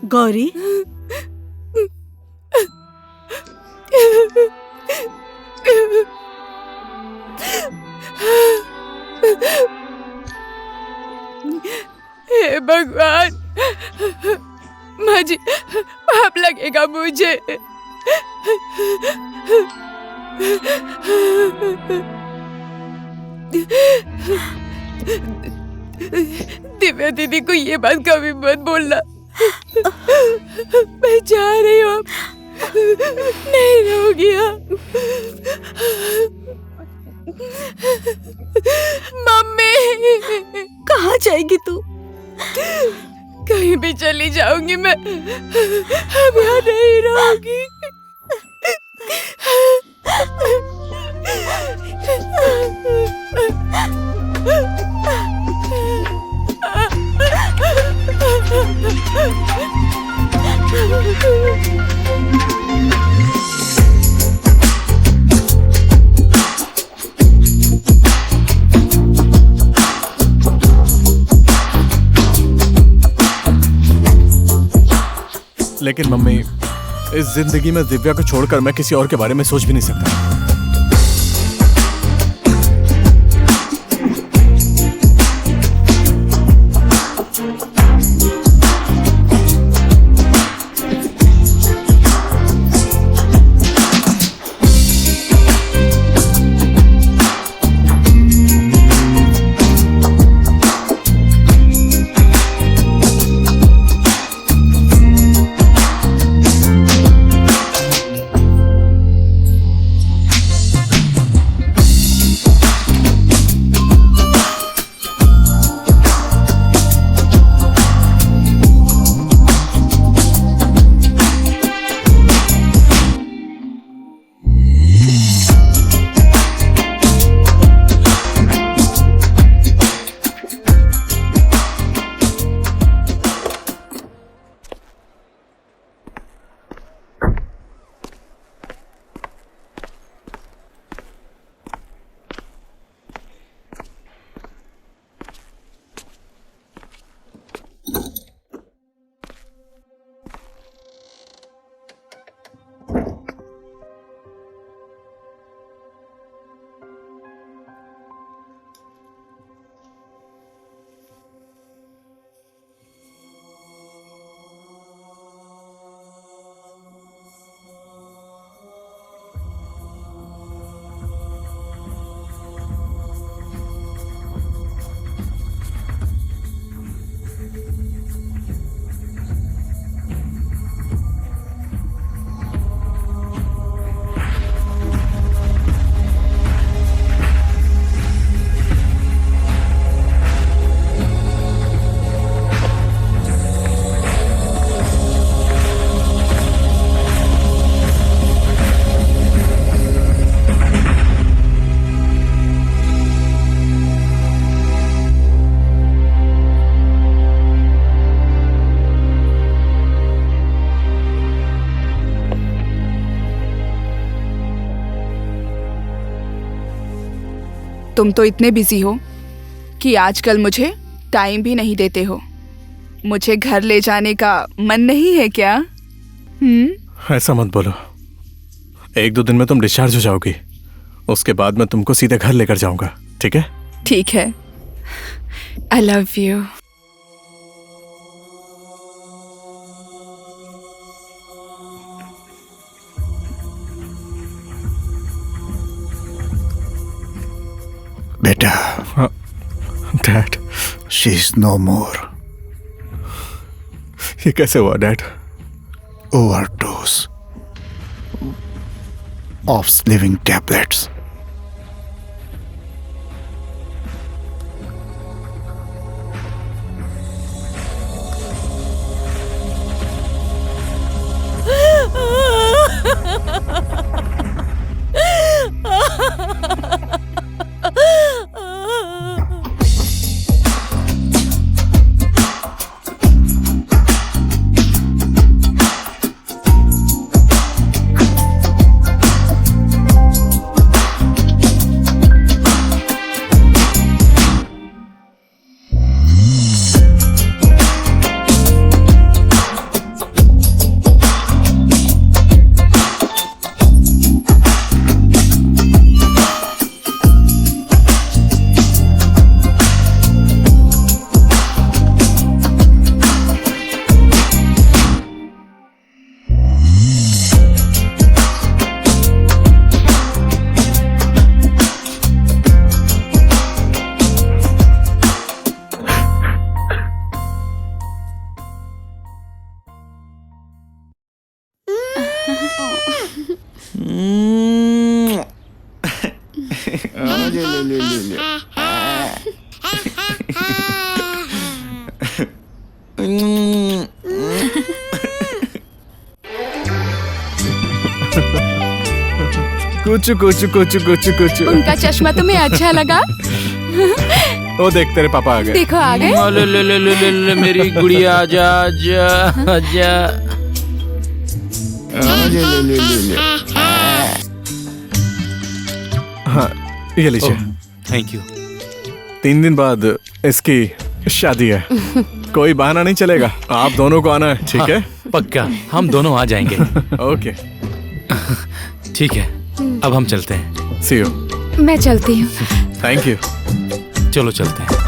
गौरी, हे भगवान, माँ जी पाप लगेगा मुझे। दिव्या दीदी को ये बात कभी मत बोलना। मैं जा रही हूँ, नहीं रहोगी आप। मम्मी, कहाँ जाएगी तू? कहीं भी चली जाऊंगी मैं, अब यहाँ नहीं रहूंगी। लेकिन मम्मी, इस जिंदगी में दिव्या को छोड़कर मैं किसी और के बारे में सोच भी नहीं सकता। तुम तो इतने बिजी हो कि आजकल मुझे टाइम भी नहीं देते हो। मुझे घर ले जाने का मन नहीं है क्या? ऐसा मत बोलो। 1-2 दिन में तुम डिस्चार्ज हो जाओगी, उसके बाद मैं तुमको सीधे घर लेकर जाऊंगा, ठीक है? ठीक है। I love you. बेटा, डैड, शी इज नो मोर। ये कैसे हुआ dad? Overdose of slewing tablets. कुछ कुछ कुछ कुछ कुछ। उनका चश्मा तुम्हें अच्छा लगा? वो देख तेरे पापा आ गए। देखो आ गए। ले ले ले ले ले ले मेरी गुड़िया आजा आजा आजा। ले ले ले ले ले। हाँ ये लीजिए। Thank you. 3 दिन बाद इसकी शादी है। कोई बहाना नहीं चलेगा, आप दोनों को आना है, ठीक है? पक्का, हम दोनों आ जाएंगे। ओके ठीक है, अब हम चलते हैं। सी यू। मैं चलती हूँ। Thank you. चलो चलते हैं।